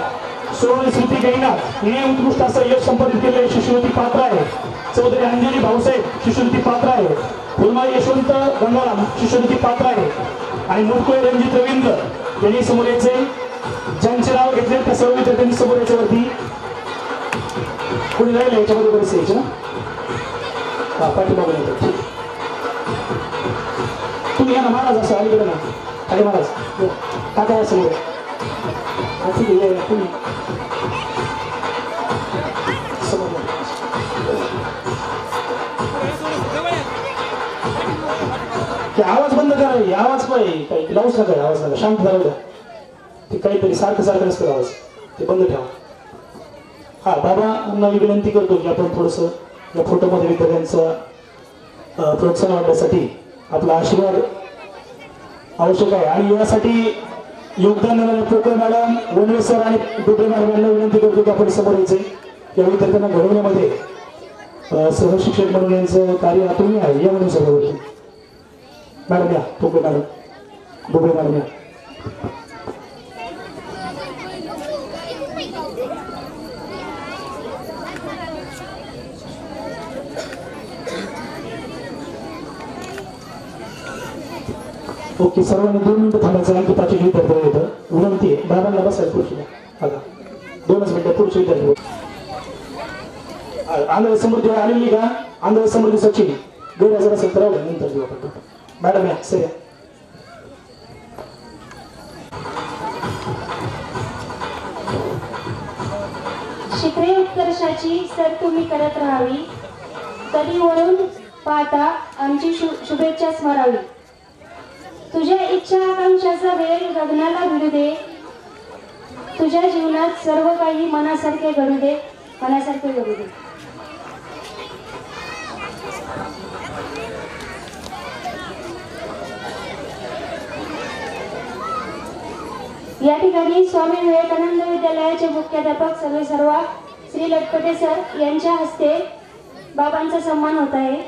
सोळी स्मृती गैनाथ हे उत्कृष्ट असं यश संपादित केलेले शिष्यवृत्ती पात्र आहे. चौधरी अंजली भाऊसाहेब शिष्यवृत्ती पात्र आहे. फुलमाई यशवंत गंगाराम शिष्यवृत्ती पात्र आहे. आणि मुरकुळे रणजित रवींद्र यांनी समोर यायचे. ज्यांचे नाव घेतले त्या सर्व विद्यार्थ्यांनी समोर याच्यावरती. कोणी राहिले याच्यामध्ये बरेच यायचे ना. हा पाठीमागून येतो. तुम्ही या ना महाराज असं अलीकडे ना खाली महाराज काका या समोर ठीक आहे. तुम्ही आवाज बंद करा. आवाज काही लावूच नका. आवाज नका. शांत झाला ते काहीतरी सारखं सारखं नसतं आवाज. ते बंद ठेवा. हा बाबांना विनंती करतो की आपण थोडंसं या फोटोमध्ये विद्यार्थ्यांचं प्रोत्साहन वाढण्यासाठी आपला आशीर्वाद आवश्यक आहे. आणि यासाठी योगदान देणारे पोकर मॅडम, वनवे सर आणि डुबे मॅडम यांना विनंती करतो की आपण समोर यायचे. या विद्यार्थ्यांना घडवण्यामध्ये सहशिक्षक म्हणून यांचं कार्य अतुलनीय आहे. या म्हणून सर्व मॅडम या. पोकर मॅडम, डुबे मॅडम या. ओके, सर्वांनी 2 मिनिटं थांबायचं. आणखी 5 विद्यार्थी येतं. विनंती आहे बाबांना बसायला खुर्चीला. आता 2च मिनिटं पुढचे विद्यार्थी. आंध्र समृद्धी आलेली का? आंध्र समृद्धी सचिन गैरहजर असेल तर नंतर देऊ आपण. मॅडम या सर या. शिखरे उत्कर्षाची सर तुम्ही करत राहावी. कधी वळून पाहता आमची शुभेच्छा स्मरावी. तुझ्या इच्छा आकांक्षाचा वेळ गगनाला भिडू दे. तुझ्या जीवनात सर्व काही मनासारखे घडू दे. मनासारखे घडू दे. या ठिकाणी स्वामी विवेकानंद विद्यालयाचे मुख्याध्यापक सर्वेसर्वा श्री लटपटे सर यांच्या हस्ते बाबांचा सन्मान होत आहे.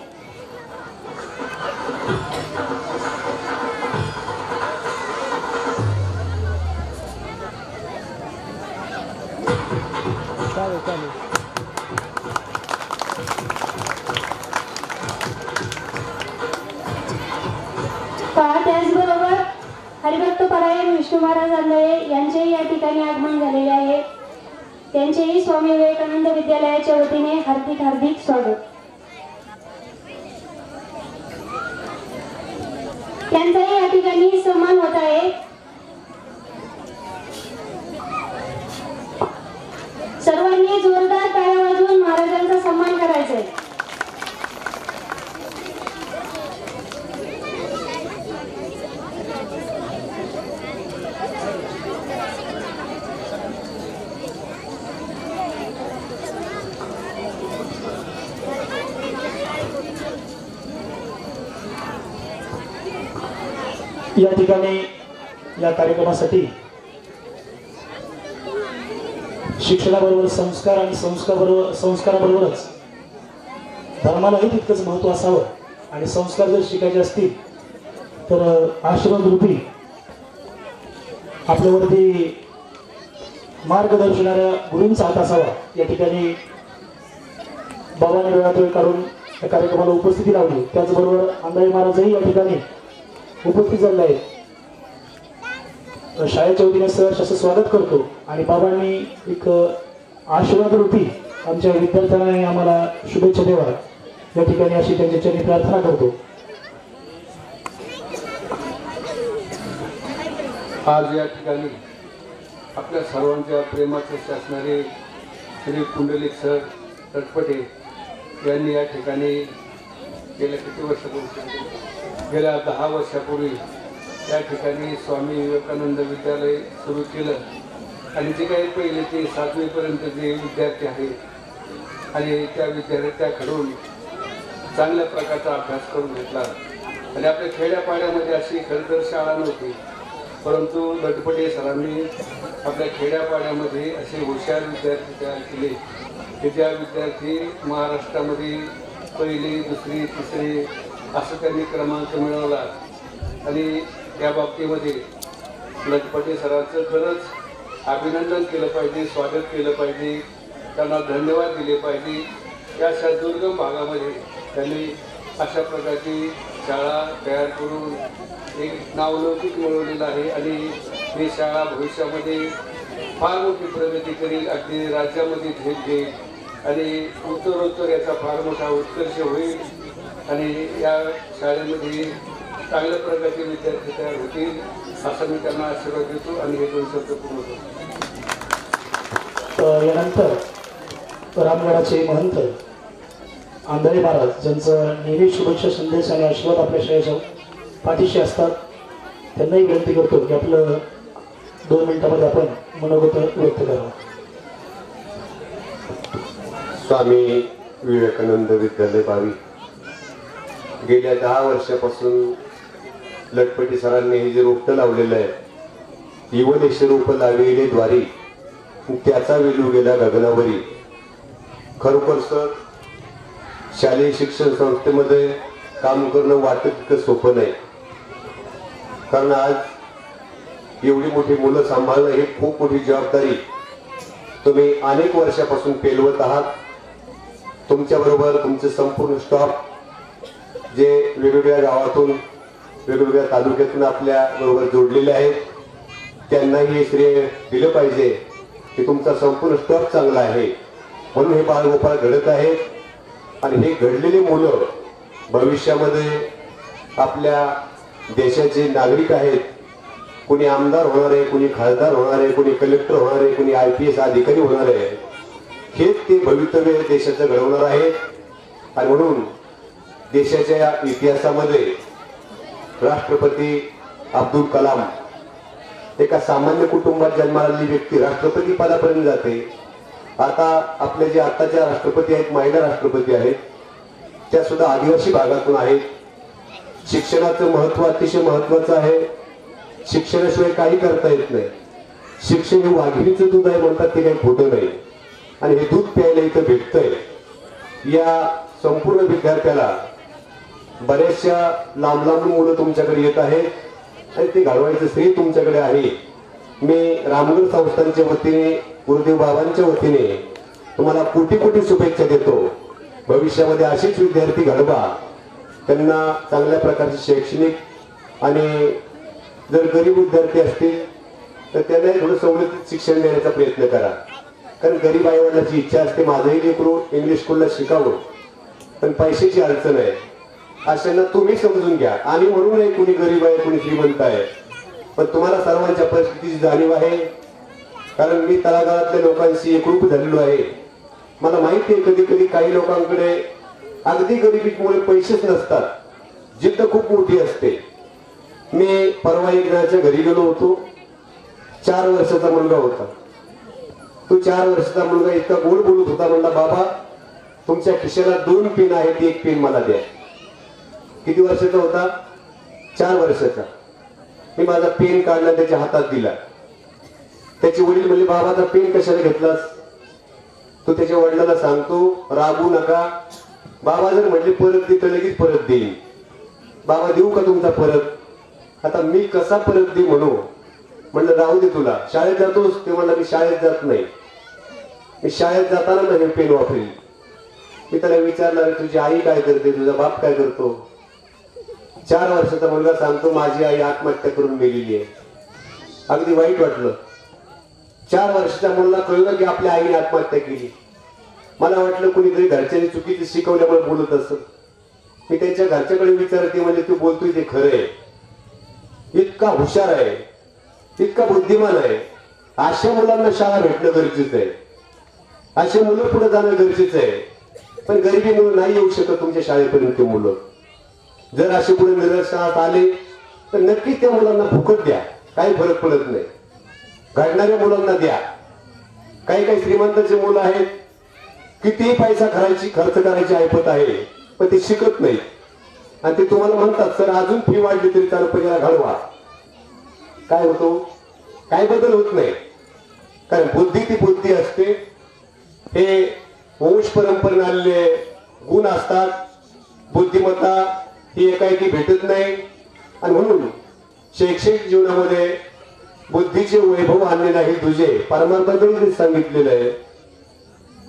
त्याचबरोबर हरिभक्त परायण विष्णू महाराज आंधळे यांचेही या ठिकाणी आगमन झालेले आहे. त्यांचेही स्वामी विवेकानंद विद्यालयाच्या वतीने हार्दिक हार्दिक स्वागत. त्यांचाही या ठिकाणी सन्मान होत आहे. सर्वांनी जोरदार टाळ्या वाजवून महाराजांचा सन्मान करायचा आहे. या ठिकाणी या कार्यक्रमासाठी शिक्षणाबरोबर संस्कार आणि संस्काराबरोबरच धर्मालाही तितकंच महत्त्व असावं. आणि संस्कार जर शिकायचे असतील तर आशीर्वाद रूपी आपल्यावरती मार्गदर्शनाऱ्या गुरूंचा हात असावा. या ठिकाणी बाबांनी वेळात वेळ काढून या कार्यक्रमाला उपस्थिती लावली. त्याचबरोबर आंधळे महाराजही या ठिकाणी उपस्थित झाले आहेत. शाळेच्या वतीने सहर्ष असं स्वागत करतो. आणि बाबांनी एक आशीर्वाद रूपी आमच्या विद्यार्थ्यांना आम्हाला शुभेच्छा द्यावा या ठिकाणी अशी त्यांच्या चरणी प्रार्थना करतो. आज या ठिकाणी आपल्या सर्वांच्या प्रेमाचे असणारे श्री पुंडलिक सर तटपटे यांनी या ठिकाणी गेल्या किती वर्षापूर्वी गेल्या 10 वर्षापूर्वी या ठिकाणी स्वामी विवेकानंद विद्यालय सुरू केलं आणि जे काही पहिले ते 7वी पर्यंत जे विद्यार्थी आहेत आणि त्या विद्यार्थ्याकडून चांगल्या प्रकारचा अभ्यास करून घेतला आणि आपल्या खेड्यापाड्यामध्ये अशी खरं तर शाळा नव्हती, परंतु लटपटे सरांनी आपल्या खेड्यापाड्यामध्ये असे हुशार विद्यार्थी तयार केले की ज्या विद्यार्थी महाराष्ट्रामध्ये पहिली, दुसरी, तिसरी असं त्यांनी क्रमांक मिळवला आणि त्या बाबतीमध्ये लटपटे सरांचं खरंच अभिनंदन केलं पाहिजे, स्वागत केलं पाहिजे, त्यांना धन्यवाद दिले पाहिजे. या अशा दुर्गम भागामध्ये त्यांनी अशा प्रकारची शाळा तयार करून एक नावलौकिक मिळवलेलं आहे आणि ही शाळा भविष्यामध्ये फार मोठी प्रगती करेल, अगदी राज्यामध्ये झेप घेईल आणि उत्तरोत्तर याचा फार मोठा उत्कर्ष होईल आणि या शाळेमध्ये चांगल्या प्रकारचे विद्यार्थी तयार होतील असं मी त्यांना आशीर्वाद देतो आणि हे 2 शब्द पूर्ण करतो. यानंतर रामगडाचे महंत आंधळे महाराज ज्यांचं नेहमी शुभेच्छा संदेश आणि आशीर्वाद आपल्या शाळेच्या पाठीशी असतात, त्यांनाही विनंती करतो की आपलं 2 मिनिटांमध्ये आपण मनोगत व्यक्त करावं. स्वामी विवेकानंद विद्यालय बावी गेल्या 10 वर्षापासून लटपटी सरांनी हे जे रोपटं लावलेलं आहे युवदेश रोप लाविले द्वारी त्याचा वेलू गेला गगनावरी. खरोखर सर शालेय शिक्षण संस्थेमध्ये काम करणं वाटत इतकं सोपं नाही, कारण आज एवढी मोठी मुलं सांभाळणं ही खूप मोठी जबाबदारी तुम्ही अनेक वर्षापासून पेलवत आहात. तुमच्याबरोबर तुमचे संपूर्ण स्टॉफ जे वेगवेगळ्या गावातून वेगवेगळ्या तालुक्यातून आपल्या बरोबर जोडलेले आहेत त्यांनाही हे श्रेय दिलं पाहिजे की तुमचा संपूर्ण स्टॉफ चांगला आहे म्हणून हे बालगोपाळ घडत आहेत आणि हे घडलेली मुलं भविष्यामध्ये आपल्या देशाचे नागरिक आहेत. कोणी आमदार होणार आहे, कोणी खासदार होणार आहे, कोणी कलेक्टर होणार आहे, कोणी IPS अधिकारी होणार आहे. हेच ते भवितव्य देशाचं घडवणार आहे आणि म्हणून देशाच्या इतिहासामध्ये राष्ट्रपती अब्दुल कलाम एका सामान्य कुटुंबात जन्माला आलेली व्यक्ती राष्ट्रपती पदापर्यंत जाते. आता आपले जे आताच्या राष्ट्रपती आहेत, महिला राष्ट्रपती आहेत, त्या सुद्धा आदिवासी भागातून आहेत. शिक्षणाचं महत्व अतिशय महत्वाचं आहे. शिक्षणाशिवाय काही करता येत नाही. शिक्षण हे वाघिणीचं दूध आहे म्हणतात ते काही खोटं नाही आणि हे दूध प्यायला इथं भेटतंय. या संपूर्ण विद्यार्थ्याला बऱ्याचशा लांब लांब मुलं तुमच्याकडे येत आहेत आणि ते घडवायचं श्रेय तुमच्याकडे आहे. मी रामगड संस्थांच्या वतीने, गुरुदेव बाबांच्या वतीने तुम्हाला कोटी कोटी शुभेच्छा देतो. भविष्यामध्ये असेच विद्यार्थी घडवा, त्यांना चांगल्या प्रकारचे शैक्षणिक आणि जर गरीब विद्यार्थी असतील तर त्यांनाही थोडं सवलतीत शिक्षण देण्याचा प्रयत्न करा. कारण गरीब आईवडिलांची इच्छा असते माझंही लेकरू इंग्लिश स्कूलला शिकावं पण पैशाची अडचण आहे. अशांना तुम्ही समजून घ्या. आणि म्हणून नाही कुणी गरीब आहे कुणी श्रीमंत आहे, पण तुम्हाला सर्वांच्या परिस्थितीची जाणीव आहे. कारण मी तळागाळातल्या लोकांशी एकरूप झालेलो आहे. मला माहिती आहे कधी कधी काही लोकांकडे अगदी गरिबीमुळे पैसेच नसतात, जिद्द खूप मोठी असते. मी परवा एक जणाच्या घरी गेलो होतो. 4 वर्षाचा मुलगा होता. तो 4 वर्षाचा मुलगा इतका गोड बोलत होता. म्हणला बाबा तुमच्या खिशाला 2 पेन आहेत, 1 पेन मला द्या. किती वर्षाचा होता? 4 वर्षाचा. मी माझा पेन काढला त्याच्या हातात दिला. त्याचे वडील म्हणले बाबाचा पेन कशाला घेतलास? तो त्याच्या वडिलांना सांगतो रागू नका. बाबा जर म्हटले परत दे तर लगेच परत देईन. बाबा देऊ का तुमचा परत? आता मी कसा परत दे म्हणू? म्हणलं राहू दे तुला. शाळेत जातोस? ते म्हणला मी शाळेत जात नाही. मी शाळेत जाताना नाही पेन वापरेल. मी त्याला विचारणार तुझी आई काय करते, तुझा बाप काय करतो? 4 वर्षाचा मुलगा सांगतो माझी आई आत्महत्या करून मेलेली आहे. अगदी वाईट वाटलं. 4 वर्षाच्या मुलाला कळलं की आपल्या आईने आत्महत्या केली. मला वाटलं कुणीतरी घरच्यांनी चुकीचं शिकवल्यामुळे बोलत असत. मी त्यांच्या घरच्याकडे विचारते, म्हणजे तू बोलतोय ते खरं आहे, इतका हुशार आहे, इतका बुद्धिमान आहे, अशा मुलांना शाळा भेटणं गरजेचं आहे, असे मुलं पुढे जाणं गरजेचं आहे. पण गरिबीमुळे नाही येऊ शकत तुमच्या शाळेपर्यंत ते मुलं. जर असे पुढे निदर्शनास आले तर नक्की त्या मुलांना फुकट द्या, काही फरक पडत नाही. घडणाऱ्या मुलांना द्या. काही काही श्रीमंताचे मुलं आहेत, कितीही पैसा खर्च करायची ऐपत आहे, पण ते शिकत नाही. आणि ते तुम्हाला म्हणतात सर अजून फी वाढली तरी त्याला पहिला घडवा. काय होतो? काय बदल होत नाही. कारण बुद्धी ती बुद्धी असते. हे वंश परंपरेने आलेले गुण असतात. बुद्धिमत्ता ही एकाएकी भेटत नाही. आणि म्हणून शैक्षणिक जीवनामध्ये बुद्धीचे वैभव आणले नाही तुझे. परमार्थाकडे सांगितलेलं आहे.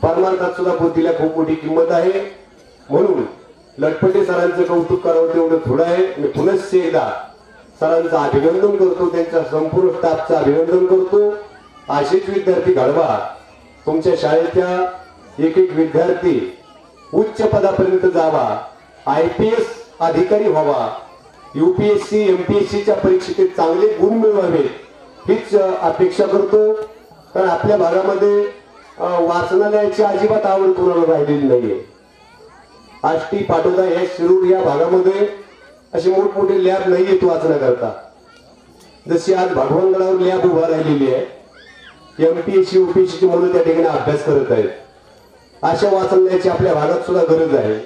परमार्थात सुद्धा बुद्धीला खूप मोठी किंमत आहे. म्हणून लटपटे सरांचं कौतुक करावं तेवढं थोडं आहे. मी पुनश्च एकदा सरांचं अभिनंदन करतो, त्यांच्या संपूर्ण स्टाफचं अभिनंदन करतो. असेच विद्यार्थी घडवा. तुमच्या शाळेच्या एक एक विद्यार्थी उच्च पदापर्यंत जावा, IPS अधिकारी व्हावा, UPSC MPSCच्या परीक्षेत चांगले गुण मिळवावे हीच अपेक्षा करतो. कारण आपल्या भागामध्ये वाचनालयाची अजिबात आवड कोणाला राहिलेली नाहीये. आष्टी पाटोदा या शिरूर या भागामध्ये असे मोठमोठे लॅब नाहीयेत वाचण्याकरता. जशी आज भगवानगडावर लॅब उभा राहिलेली आहे. MPSC UPSCची मुलं त्या ठिकाणी अभ्यास करत आहेत. अशा वाचनालयाची आपल्या भागात सुद्धा गरज आहे.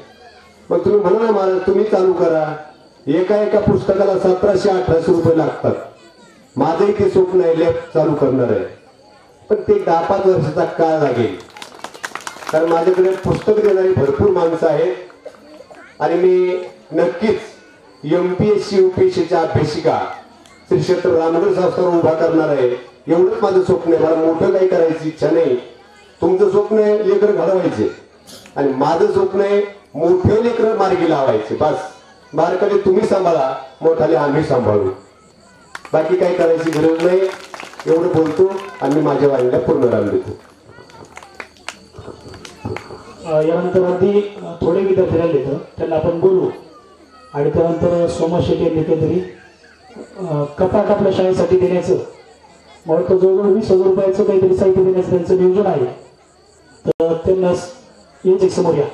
मग तुम्ही म्हणा ना महाराज तुम्ही चालू करा. एका पुस्तकाला 1700-1800 रुपये लागतात. माझंही ते स्वप्न आहे, लॅब चालू करणार आहे. पण ते 10-5 वर्षाचा काळ लागेल. कारण माझ्याकडे पुस्तक देणारी भरपूर माणसं आहेत. आणि मी नक्कीच MPSC UPSCच्या अभ्यासिका श्री क्षेत्र रामगड संस्थान उभा करणार आहे. एवढंच माझं स्वप्न आहे. मला मोठं काही करायची इच्छा नाही. तुमचं स्वप्न आहे लेकर घडवायचे आणि माझं स्वप्न आहे मोठे लेकर मार्गी लावायचे. बस बारकाले तुम्ही सांभाळा, मोठाले आम्ही सांभाळू. बाकी काही करायची गरज नाही. एवढं बोलतो आणि माझ्या वाणीला पूर्णविराम देतो. यानंतर अगदी थोडे विद्यार्थी राहिले तर त्यांना आपण बोलू. आणि त्यानंतर सोमा शेट्टी यांनी काहीतरी कपाट आपल्या शाळेसाठी देण्याचं, मला तो जवळजवळ 20,000 रुपयाचं काहीतरी साहित्य देण्याचं त्यांचं नियोजन आहे. तर त्यांना यायचे समोर या.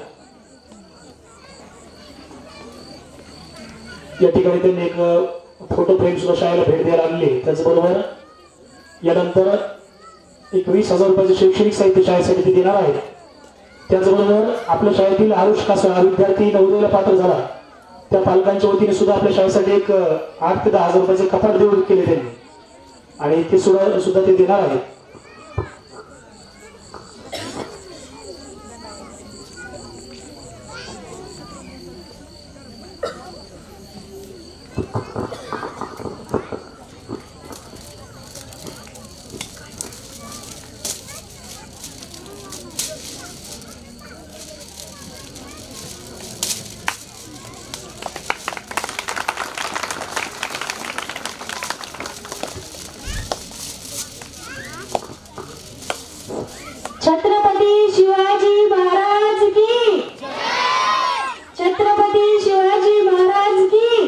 या ठिकाणी त्यांनी एक फोटो फ्रेम सुद्धा शाळेला भेट द्यायला आणली. त्याचबरोबर यानंतर एक 20,000 रुपयाचं शैक्षणिक साहित्य शाळेसाठी ते देणार आहेत. त्याचबरोबर आपल्या शाळेतील आरुष कासा विद्यार्थी नवोदयला पात्र झाला, त्या पालकांच्या वतीने सुद्धा आपल्या शाळेसाठी एक 8,000 ते 10,000 रुपयाचे कपाट देऊ केले त्यांनी आणि ते सुद्धा ते देणार आहेत. छत्रपती शिवाजी महाराज की, छत्रपती शिवाजी महाराज की.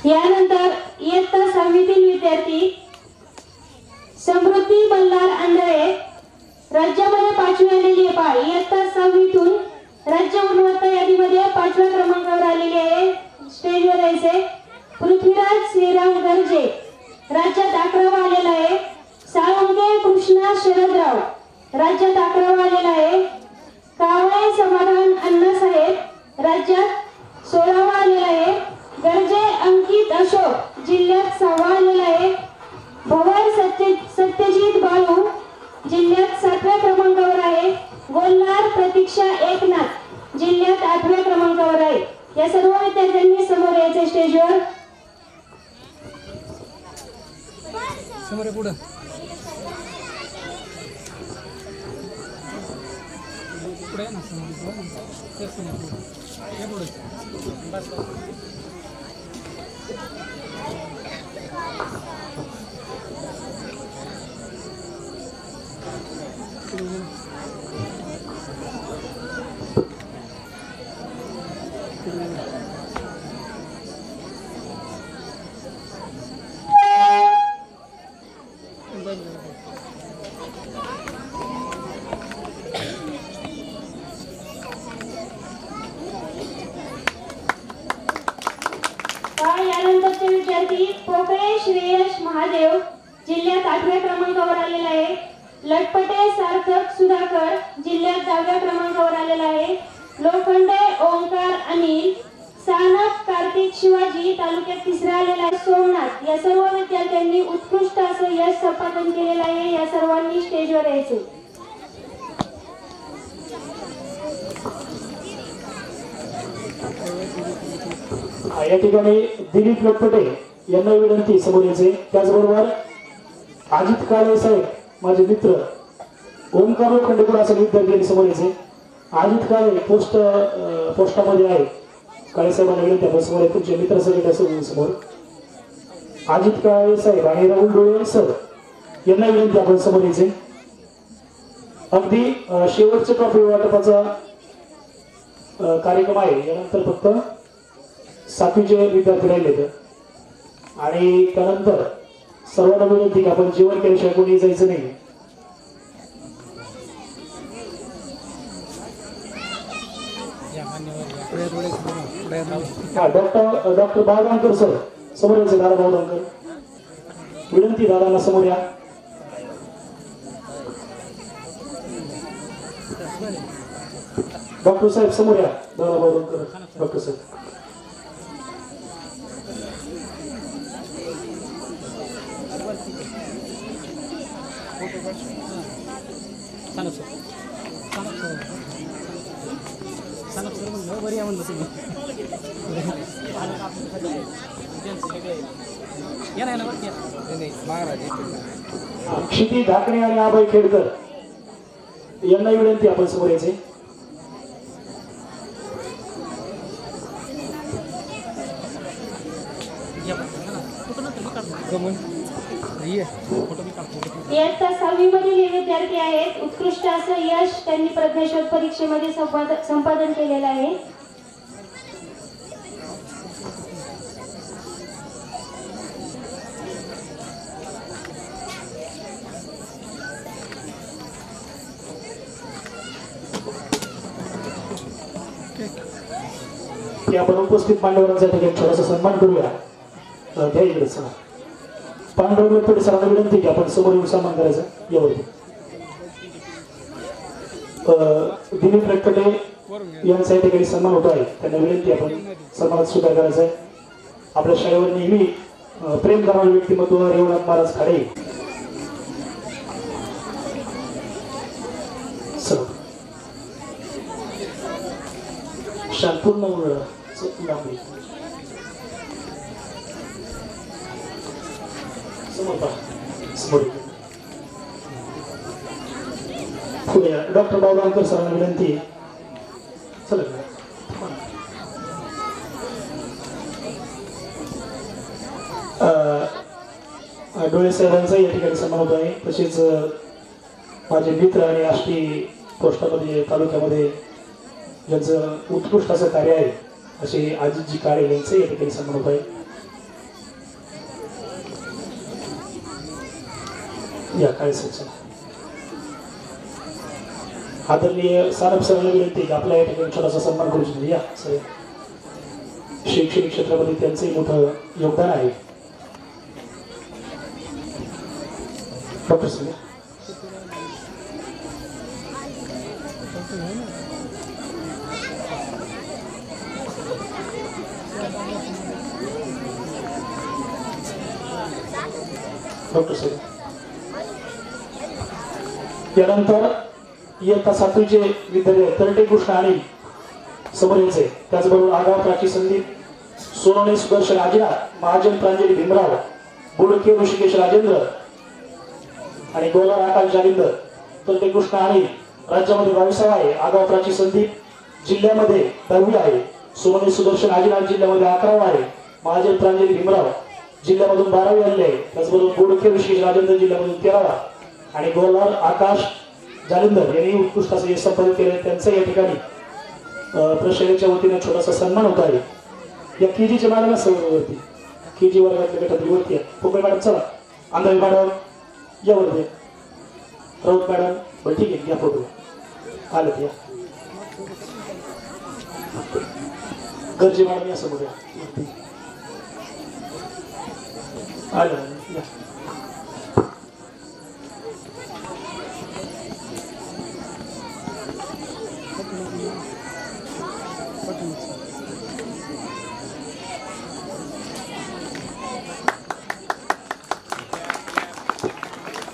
यानंतर इयत्ता 6वीतील विद्यार्थी समृद्धी मल्हार आंधळे, राज्यामध्ये 5वी आलेली आहे. पहा, इयत्ता 6वीतून राज्य गुणवत्ता यादीमध्ये 5व्या क्रमांकावर आलेली आहे. स्टेजवर यायचे. पृथ्वीराज श्रीराम गर्जे, राज्यात 11वा आलेला आहे. साळुंके कृष्णा शरदराव, राज्यात 11वा आलेला आहे. कावळे समाधान अण्णासाहेब, राज्यात 16वा आलेला आहे. गर्जे अंकित अशोक, जिल्ह्यात 6वा आलेला आहे. भवर सत्यजित बाळू, जिल्ह्यात 7व्या क्रमांकावर आहे. गोलनार प्रतीक्षा एकनाथ, जिल्ह्यात 8व्या क्रमांकावर आहे. या सर्व विद्यार्थ्यांनी समोर यायचे स्टेजवर. समोर पुढं. पुढे आहे ना समोर तेच समोर हे पुढे बस यानंतरचे विद्यार्थी पोकळे श्रेयश महादेव जिल्ह्यात 8व्या क्रमांकावर आलेला आहे. लटपटे सार्थक सुधाकर जिल्ह्यात 10व्या क्रमांकावर आलेला आहे. लोखंडे ओंकार अनिल सानप कार्तिक शिवाजी तालुक्यात 3रा आलेला आहे. सोमनाथ या सर्व विद्यार्थ्यांनी उत्कृष्ट असं यश संपादन केलेलं आहे. या सर्वांनी स्टेजवर यायचे. या ठिकाणी दिलीप लटपटे यांना विनंती समोर यायचे. त्याचबरोबर अजित काळे साहेब माझे मित्र ओंकार खंडेपूर असे विद्यार्थी समोर यायचे. अजित काळे पोस्टामध्ये आहे. काळे साहेबांना विनंती आपण समोर तुमचे मित्र सगळे समोर अजित काळे साहेब आणि राहुल डोळे सर यांना विनंती आपण समोर यायचे. अगदी शेवटचे ट्रॉफी वाटपाचा कार्यक्रम आहे. यानंतर फक्त 7वीचे विद्यार्थी राहिले आणि त्यानंतर सर्वांना विनंती की आपण जेवण केल्याशिवाय कोणी जायचं नाही. डॉक्टर बाळगांकर सर समोर यायचे. दादा बाळगांकर विनंती दादांना समोर या. डॉक्टर साहेब समोर या. दादा बाळगांकर डॉक्टर साहेब क्षिती ढाकणे आणि अभय खेडकर यांना विनंती आपण समोर यायचे. इयत्ता 6वी मधील विद्यार्थी आहेत. उत्कृष्ट असं यश त्यांनी प्रज्ञाशोध परीक्षेमध्ये संपादन केलेलं आहे. आपण उपस्थित मान्यवरांचा थोडासा सन्मान करूया. त्या इकडे चला. पांडव लटपटे सरांना विनंती की आपण समोर येऊन सन्मान करायचा. यावरती दिलीप लटपटे यांचा या ठिकाणी सन्मान होतो आहे. त्यांना विनंती आपण सन्मानात सुद्धा करायचा आहे. आपल्या शाळेवर नेहमी प्रेम करणारे व्यक्तिमत्व रेवनाथ महाराज खाडे. पूर्ण डॉक्टर बाळगांकर सरांना विनंती. चला डोळे साहेबांचा या ठिकाणी सन्मान होत आहे. तसेच माझे मित्र आणि आष्टी पोस्टामध्ये तालुक्यामध्ये ज्यांचं उत्कृष्ट असं कार्य आहे असे अजितजी काळे यांचं या ठिकाणी सन्मान होत आहे. या काळे सर आदरणीय सानप सरांना विनंती की आपल्या या ठिकाणी छोटासा सन्मान करू शकतो. या सर शैक्षणिक क्षेत्रामध्ये त्यांचंही मोठं योगदान आहे. डॉक्टर सर डॉक्टर सर यानंतर इयत्ता 7वीचे विद्यार्थी तरटे कृष्ण आणि समोर यायचे. त्याचबरोबर आगाव प्राची संदीप सोनवणे सुदर्शन आजीनाथ महाजन प्रांजली भीमराव बोडके ऋषिकेश राजेंद्र आणि गोलार आकाश जालिंदर तरटे कृष्ण आणि राज्यामध्ये 22वा आहे. आगाव प्राची संदीप जिल्ह्यामध्ये 10वी आहे. सोमनी सुदर्शन आजीनाथ जिल्ह्यामध्ये 11वा आहे. महाजन प्रांजली भीमराव जिल्ह्यामधून 12वी आलेले आहे. त्याचबरोबर गोडखे विशेष राजेंद्र जिल्ह्यामधून 13वा आणि गोलार आकाश जालिंदर यांनी उत्कृष्ट असं यश संपादित केले. त्यांचं या ठिकाणी प्रशालेच्या वतीने छोटासा सन्मान होत आहे. या केजीच्या मॅडम वरती केजी वर्गातल्या गटातील वरती आहे. पोपे मॅडम चला. आंधळी मॅडम या वरती. राऊत मॅडम बरं ठीक आहे घ्या फोटो. आलं या गरजे मॅडम या समोर या. आलं या.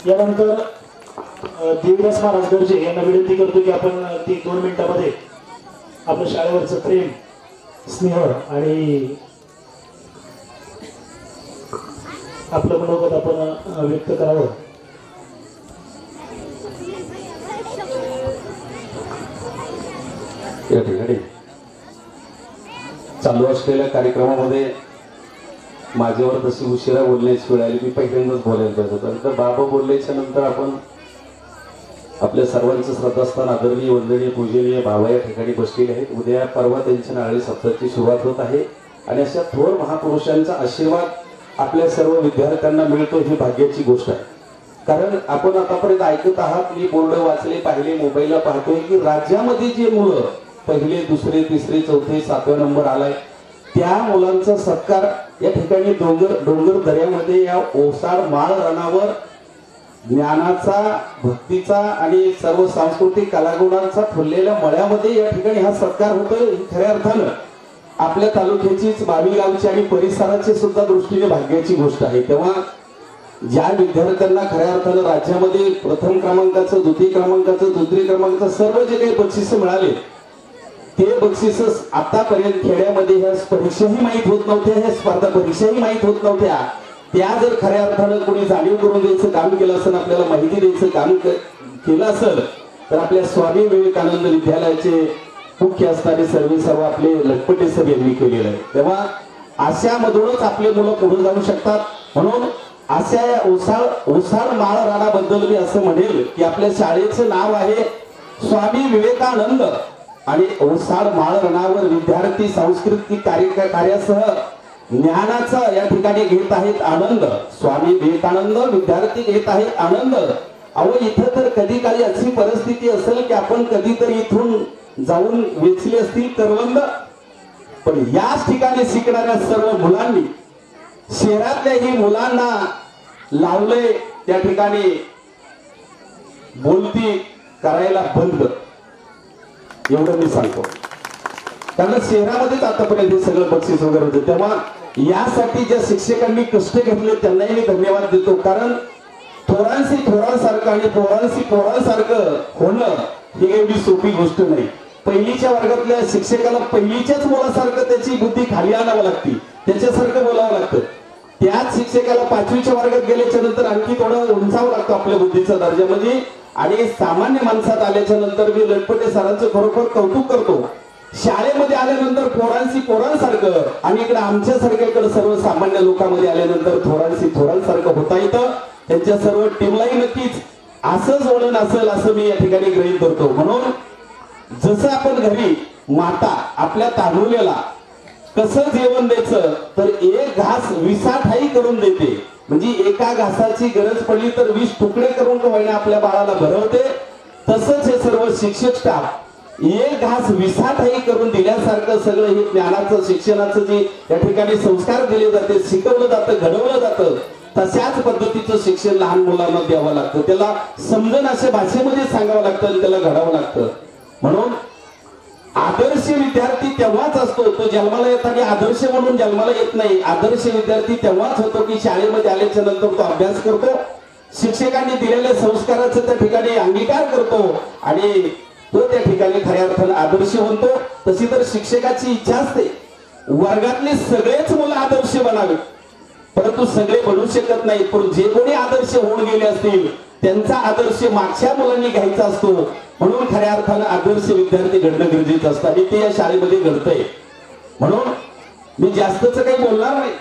यानंतर देवदास महाराज गरजे यांना विनंती करतो की आपण 2 मिनिटांमध्ये आपल्या शाळेवरचं प्रेम स्नेह आणि आपलं मनोगत आपण व्यक्त करावं. या ठिकाणी चालू असलेल्या कार्यक्रमामध्ये माझ्यावर तशी उशिरा बोलण्याची वेळ आली. मी पहिल्यांदाच बोलायला पाहिजे होतं. तर बाबा बोलल्याच्या नंतर आपण आपल्या सर्वांचं श्रद्धास्थान आदरणीय वंदनीय पूजनीय बाबा या ठिकाणी बसलेले आहेत. उद्या परवा त्यांच्या नारळी सप्ताहाची सुरुवात होत आहे आणि अशा थोर महापुरुषांचा आशीर्वाद आपल्या सर्व विद्यार्थ्यांना मिळतो ही भाग्याची गोष्ट आहे. कारण आपण आतापर्यंत ऐकत आहात, मी बोर्ड वाचले पाहिले मोबाईलला पाहतोय की राज्यामध्ये जे मुलं पहिले दुसरे तिसरे चौथे 7व्या नंबर आलाय त्या मुलांचा सत्कार या ठिकाणी डोंगर दऱ्यामध्ये या ओसाड माळ रणावर ज्ञानाचा भक्तीचा आणि सर्व सांस्कृतिक कलागुणांचा फुललेल्या मळ्यामध्ये या ठिकाणी हा सत्कार होतोय. खऱ्या अर्थानं आपल्या तालुक्याचीच बावी गावची आणि परिसराची सुद्धा दृष्टीने भाग्याची गोष्ट आहे. तेव्हा ज्या विद्यार्थ्यांना खऱ्या अर्थानं राज्यामध्ये प्रथम क्रमांकाचं द्वितीय क्रमांकाचं तृतीय क्रमांकाचं सर्व जे काही बक्षीस मिळाले ते बक्षीस आतापर्यंत खेड्यामध्ये ह्या परीक्षाही माहीत होत नव्हत्या, ह्या स्पर्धा परीक्षाही माहीत होत नव्हत्या. त्या जर खऱ्या अर्थानं कोणी जाणीव करून द्यायचं काम केलं असेल, आपल्याला माहिती द्यायचं काम केलं असेल तर आपल्या स्वामी विवेकानंद विद्यालयाचे मुख्य असणारे सर्व आपले लटपटे सर यांनी केलेलं आहे. तेव्हा अशामधूनच आपले मुलं पुढे जाऊ शकतात. म्हणून अशा या ओसाड माळ राणाबद्दल मी असं म्हणेल की आपल्या शाळेचं नाव आहे स्वामी विवेकानंद आणि ओसाड माळ रणावर विद्यार्थी सांस्कृतिक कार्यासह ज्ञानाचा या ठिकाणी घेत आहेत आनंद. स्वामी विवेकानंद विद्यार्थी घेत आहेत आनंद. अहो इथं तर कधी काळी अशी परिस्थिती असेल की आपण कधीतरी इथून जाऊन वेचले असतील करवंद, पण याच ठिकाणी शिकणाऱ्या सर्व मुलांनी शहरातल्याही मुलांना लावले त्या ठिकाणी बोलती करायला बंद, एवढं मी सांगतो. कारण शहरामध्येच आतापर्यंत हे सगळं बक्षीस वगैरे होतं. तेव्हा यासाठी ज्या शिक्षकांनी कष्ट घेतले त्यांनाही मी धन्यवाद देतो. कारण थोरांशी थोरांसारखं आणि पोरांशी पोरांसारखं होणं ही एवढी सोपी गोष्ट नाही. पहिलीच्या वर्गातल्या शिक्षकाला पहिलीच्याच मुलासारखं त्याची बुद्धी खाली आणावं लागते, त्याच्यासारखं बोलावं लागतं. त्याच शिक्षकाला 5वीच्या वर्गात गेल्याच्या नंतर आणखी थोडं उंचावं लागतं आपल्या बुद्धीचा दर्जा. म्हणजे आणि सामान्य माणसात आल्याच्या नंतर मी लटपटे सरांचं खरोखर कौतुक करतो. शाळेमध्ये आल्यानंतर पोरांशी पोरांसारखं आणि इकडे आमच्यासारख्याकडे सर्वसामान्य लोकांमध्ये आल्यानंतर थोरांशी थोरांसारखं होता येतं. त्यांच्या सर्व टीमलाही नक्कीच असंच वळण असेल असं मी या ठिकाणी गृहीत धरतो. म्हणून जसं आपण घरी माता आपल्या तांदुल्याला कसं जेवण द्यायचं तर एक घास 20 करून देते. म्हणजे एका घासाची गरज पडली तर 20 तुकडे करून का आपल्या बाळाला भरवते. तसंच हे सर्व शिक्षक स्टाफ एक घास 20 करून दिल्यासारखं सगळं हे ज्ञानाचं शिक्षणाचं जे या ठिकाणी संस्कार दिले जाते, शिकवलं जातं, घडवलं जातं, तशाच पद्धतीचं शिक्षण लहान मुलांना द्यावं लागतं. त्याला समजून अशा भाषेमध्ये सांगावं लागतं आणि त्याला घडावं लागतं. म्हणून आदर्श विद्यार्थी तेव्हाच असतो, तो जन्माला येताना आदर्श म्हणून जन्माला येत नाही. आदर्श विद्यार्थी तेव्हाच होतो की शाळेमध्ये आल्याच्या नंतर तो अभ्यास करतो, शिक्षकांनी दिलेल्या संस्काराचा त्या ठिकाणी अंगीकार करतो आणि तो त्या ठिकाणी खऱ्या अर्थाने आदर्श बनतो. तशी तर शिक्षकाची इच्छा असते वर्गातले सगळेच मुलं आदर्श बनावे. परंतु सगळे बनू शकत नाहीत. पण जे कोणी आदर्श होऊन गेले असतील त्यांचा आदर्श मागच्या मुलांनी घ्यायचा असतो. म्हणून खऱ्या अर्थानं आदर्श विद्यार्थी घडणं गरजेचं असतं आणि ते या शाळेमध्ये घडतंय. म्हणून मी जास्तच काही बोलणार नाही.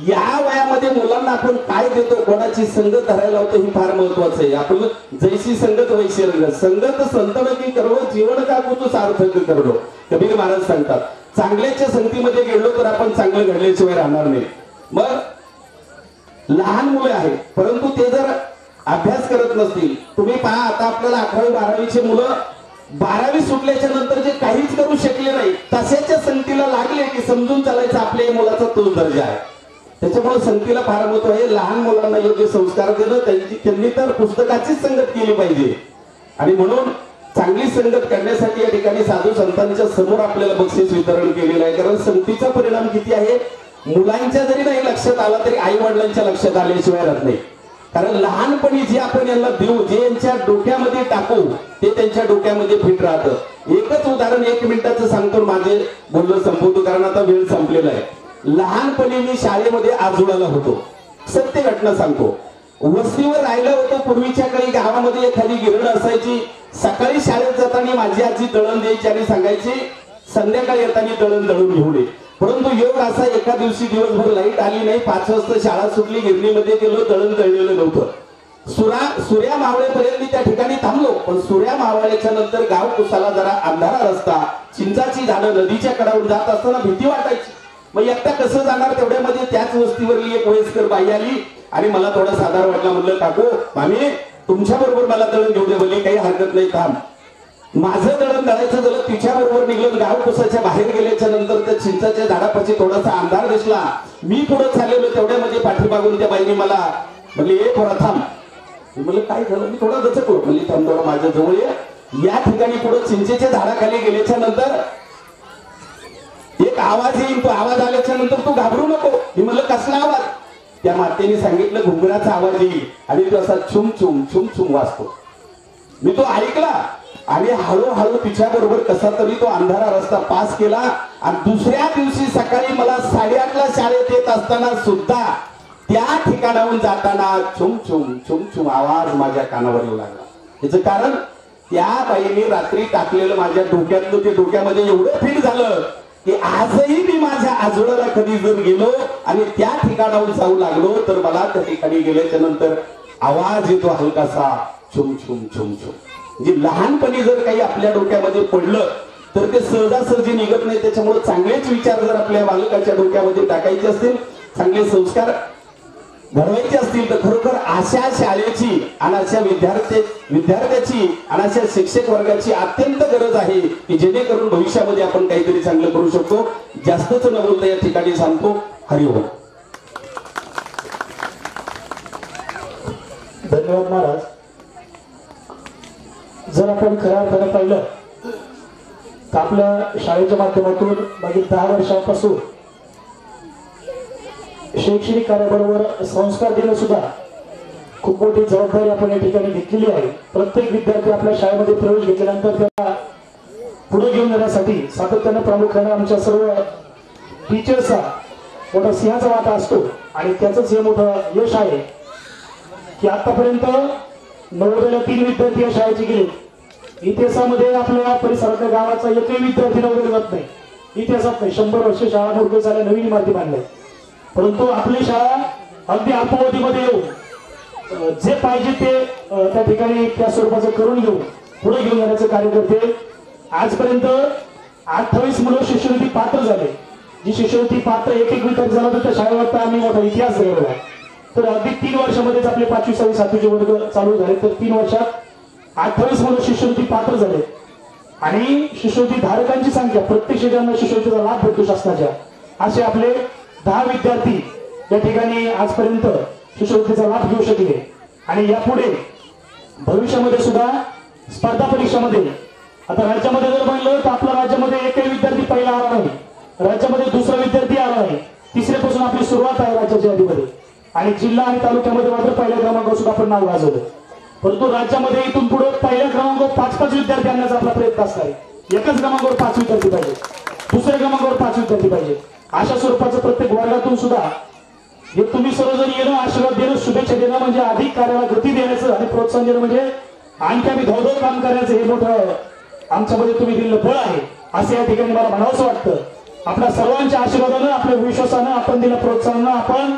या वयामध्ये मुलांना आपण काय देतो, कोणाची संगत धरायला होतो हे फार महत्वाचं आहे. आपण जैसी संगत वैशी रंग, संगत संतन की करलो जीवन का कुतू सार्थक करलो, कबीर महाराज सांगतात. चांगल्याच्या संगतीमध्ये गेलो तर आपण चांगलं घडल्याशिवाय राहणार नाही. मग लहान मुले आहेत परंतु ते जर अभ्यास करत नसतील, तुम्ही पहा आता आपल्याला 11वी 12वीचे मुलं 12वी सुटल्याच्या नंतर जे काहीच करू शकले नाही तशाच्या संगतीला लागले की समजून चालायचं आपल्या मुलाचा तोच दर्जा आहे. त्याच्यामुळे संगतीला फार महत्व आहे. लहान मुलांना योग्य संस्कार देणं, त्यांनी तर पुस्तकाचीच संगत केली पाहिजे. आणि म्हणून चांगली संगत करण्यासाठी या ठिकाणी साधू संतांच्या समोर आपल्याला बक्षीस वितरण केलेलं आहे. कारण संगतीचा परिणाम किती आहे, मुलांच्या जरी नाही लक्षात आला तरी आई वडिलांच्या लक्षात आल्याशिवाय राहत नाही. कारण लहानपणी जे आपण यांना देऊ, जे यांच्या डोक्यामध्ये टाकू ते त्यांच्या डोक्यामध्ये फिट राहतं. एकच उदाहरण 1 मिनिटाचं सांगतो, माझे बोलणं संपवतो कारण आता वेळ संपलेला आहे. लहानपणी मी शाळेमध्ये आजोळाला होतो. सत्य घटना सांगतो. वस्तीवर राहिलं होतं. पूर्वीच्या काळी गावामध्ये एखादी गिरण असायची. सकाळी शाळेत जाताना माझी आजी दळण द्यायची आणि सांगायची संध्याकाळी येताना दळण दळून घेऊन ये. परंतु योग असा, एका दिवशी दिवसभर लाईट आली नाही. 5 वाजता शाळा सुटली, गिरणीमध्ये गेलो, दळण दळलेलं नव्हतं. सूर्या मावळेपर्यंत मी त्या ठिकाणी थांबलो. पण सूर्या मावळ्याच्या नंतर गाव कुसाला जरा अंधारा रस्ता, चिंचाची झाडं, नदीच्या कडावून जात असताना भीती वाटायची. मग एकटा कसं जाणार तेवढ्यामध्ये त्याच वस्तीवरली एक वयस्कर बाई आली आणि मला थोडा साधार वाटला. म्हणलं काकू मामी तुमच्या बरोबर मला दळण घेऊ दे. बोलली काही हरकत नाही, थांब. माझं दळण दळायचं झालं, तिच्या बरोबर निघलं. गाव कुसाच्या बाहेर गेल्याच्या नंतर त्या चिंचाच्या झाडापाशी थोडासा अंधार दिसला. मी पुढे चाललेलो, तेवढ्यामध्ये पाठीमागून त्या बाईने मला म्हणली ए पोरा थांब. मी म्हणलं काय झालं, मी थोडा दचकलो. म्हणली थांब थोडा माझ्या जवळ ये. या ठिकाणी पुढे चिंचेच्या झाडाखाली गेल्याच्या नंतर एक आवाज येईल, तो आवाज आल्याच्या नंतर तू घाबरू नको. मी म्हणलं कसला आवाज, त्या मातेने सांगितलं घुंगराचा आवाज येईल आणि तो असा छुम छुम छुम छुम वाजतो. मी तो ऐकला आणि हळूहळू तिच्या बरोबर कसा तरी तो अंधारा रस्ता पास केला. आणि दुसऱ्या दिवशी सकाळी मला 8:30ला शाळेत येत असताना सुद्धा त्या ठिकाणाहून जाताना छुम छुम छुम छुम आवाज माझ्या कानावर येऊ लागला. याचं कारण त्या बाईने रात्री टाकलेलं माझ्या डोक्यातलं ते डोक्यामध्ये एवढं फिट झालं की आजही मी माझ्या आजोळाला कधी जर गेलो आणि त्या ठिकाणाहून जाऊ लागलो तर मला त्या ठिकाणी गेल्याच्या नंतर आवाज येतो हलकासा छुम छुम छुम छुम. म्हणजे लहानपणी जर काही आपल्या डोक्यामध्ये पडलं तर ते सहजासहजी निघत नाही. त्याच्यामुळे चांगलेच विचार जर आपल्या बालकाच्या डोक्यामध्ये टाकायचे असतील, चांगले संस्कार घडवायचे असतील तर खरोखर अशा शाळेची आणि अशा विद्यार्थ्याची आणि अशा शिक्षक वर्गाची अत्यंत गरज आहे की जेणेकरून भविष्यामध्ये आपण काहीतरी चांगलं करू शकतो. जास्तच न बोलता या ठिकाणी सांगतो हरिओम. धन्यवाद महाराज. जर आपण खऱ्या अर्थाने पाहिलं तर आपल्या शाळेच्या माध्यमातून मागील 10 वर्षांपासून शैक्षणिक कार्याबरोबर संस्कार देणं सुद्धा खूप मोठी जबाबदारी आपण या ठिकाणी घेतलेली आहे. प्रत्येक विद्यार्थी आपल्या शाळेमध्ये प्रवेश घेतल्यानंतर त्याला पुढे घेऊन जाण्यासाठी सातत्यानं प्रामुख्याने आमच्या सर्व टीचर्सचा मोठा सिंहाचा वाटा असतो. आणि त्याचंच हे मोठं यश आहे की आतापर्यंत 9वीला 3 विद्यार्थी या शाळेचे गेले. इतिहासामध्ये आपल्या परिसरातल्या गावाचा एकही विद्यार्थी 9वीला जात नाही. इतिहासात नाही. 100 वर्ष शाळा मोडकं झाल्या, नवीन इमारती बांधल्या. परंतु आपली शाळा अगदी अल्पावधीमध्ये येऊन जे पाहिजे ते त्या ठिकाणी त्या स्वरूपाचं करून घेऊन पुढे घेऊन जाण्याचं कार्य करते. आजपर्यंत 28 मुलं शिष्यवृत्ती पात्र झाले. जी शिष्यवृत्ती पात्र एक विद्यार्थी झाला तर त्या शाळेवर आम्ही मोठा इतिहास घडवला आहे. तर अगदी 3 वर्षामध्येच आपले 5वी 6वी 7वीचे वर्ग चालू झाले. तर 3 वर्षात 28 मुलं शिष्यवृत्ती पात्र झाले. आणि शिष्यवृत्ती धारकांची संख्या, प्रत्येक शिक्षकांना शिष्यवृत्तीचा लाभ भेटतो शासनाच्या, असे आपले 10 विद्यार्थी या ठिकाणी आजपर्यंत शिष्यवृत्तीचा लाभ घेऊ शकले. आणि यापुढे भविष्यामध्ये सुद्धा स्पर्धा परीक्षामध्ये आता राज्यामध्ये जर म्हणलं तर आपल्या राज्यामध्ये एकही विद्यार्थी पहिला आला नाही, राज्यामध्ये दुसरा विद्यार्थी आला नाही. तिसऱ्यापासून आपली सुरुवात आहे राज्याच्या यादीमध्ये. आणि जिल्हा आणि तालुक्यामध्ये मात्र पहिल्या क्रमांकावर सुद्धा आपण नाव गाजवलं. परंतु राज्यामध्ये इथून पुढे पहिल्या क्रमांकावर 5-5 विद्यार्थी आणण्याचा आपला प्रयत्न असणार आहे. एकच क्रमांकावर 5 विद्यार्थी पाहिजे, दुसऱ्या क्रमांकावर 5 विद्यार्थी पाहिजे. अशा स्वरूपाचं प्रत्येक वर्गातून सुद्धा हे तुम्ही सर्वजण येणं, आशीर्वाद देणं, शुभेच्छा देणं म्हणजे अधिक कार्याला गती देण्याचं आणि प्रोत्साहन देणं म्हणजे आणखी आम्ही धवधव काम करण्याचं हे मोठं आमच्यामध्ये तुम्ही दिलेलं बळ आहे असं या ठिकाणी मला म्हणावंसं वाटतं. आपल्या सर्वांच्या आशीर्वादानं, आपल्या विश्वासानं, आपण दिलं प्रोत्साहनानं, आपण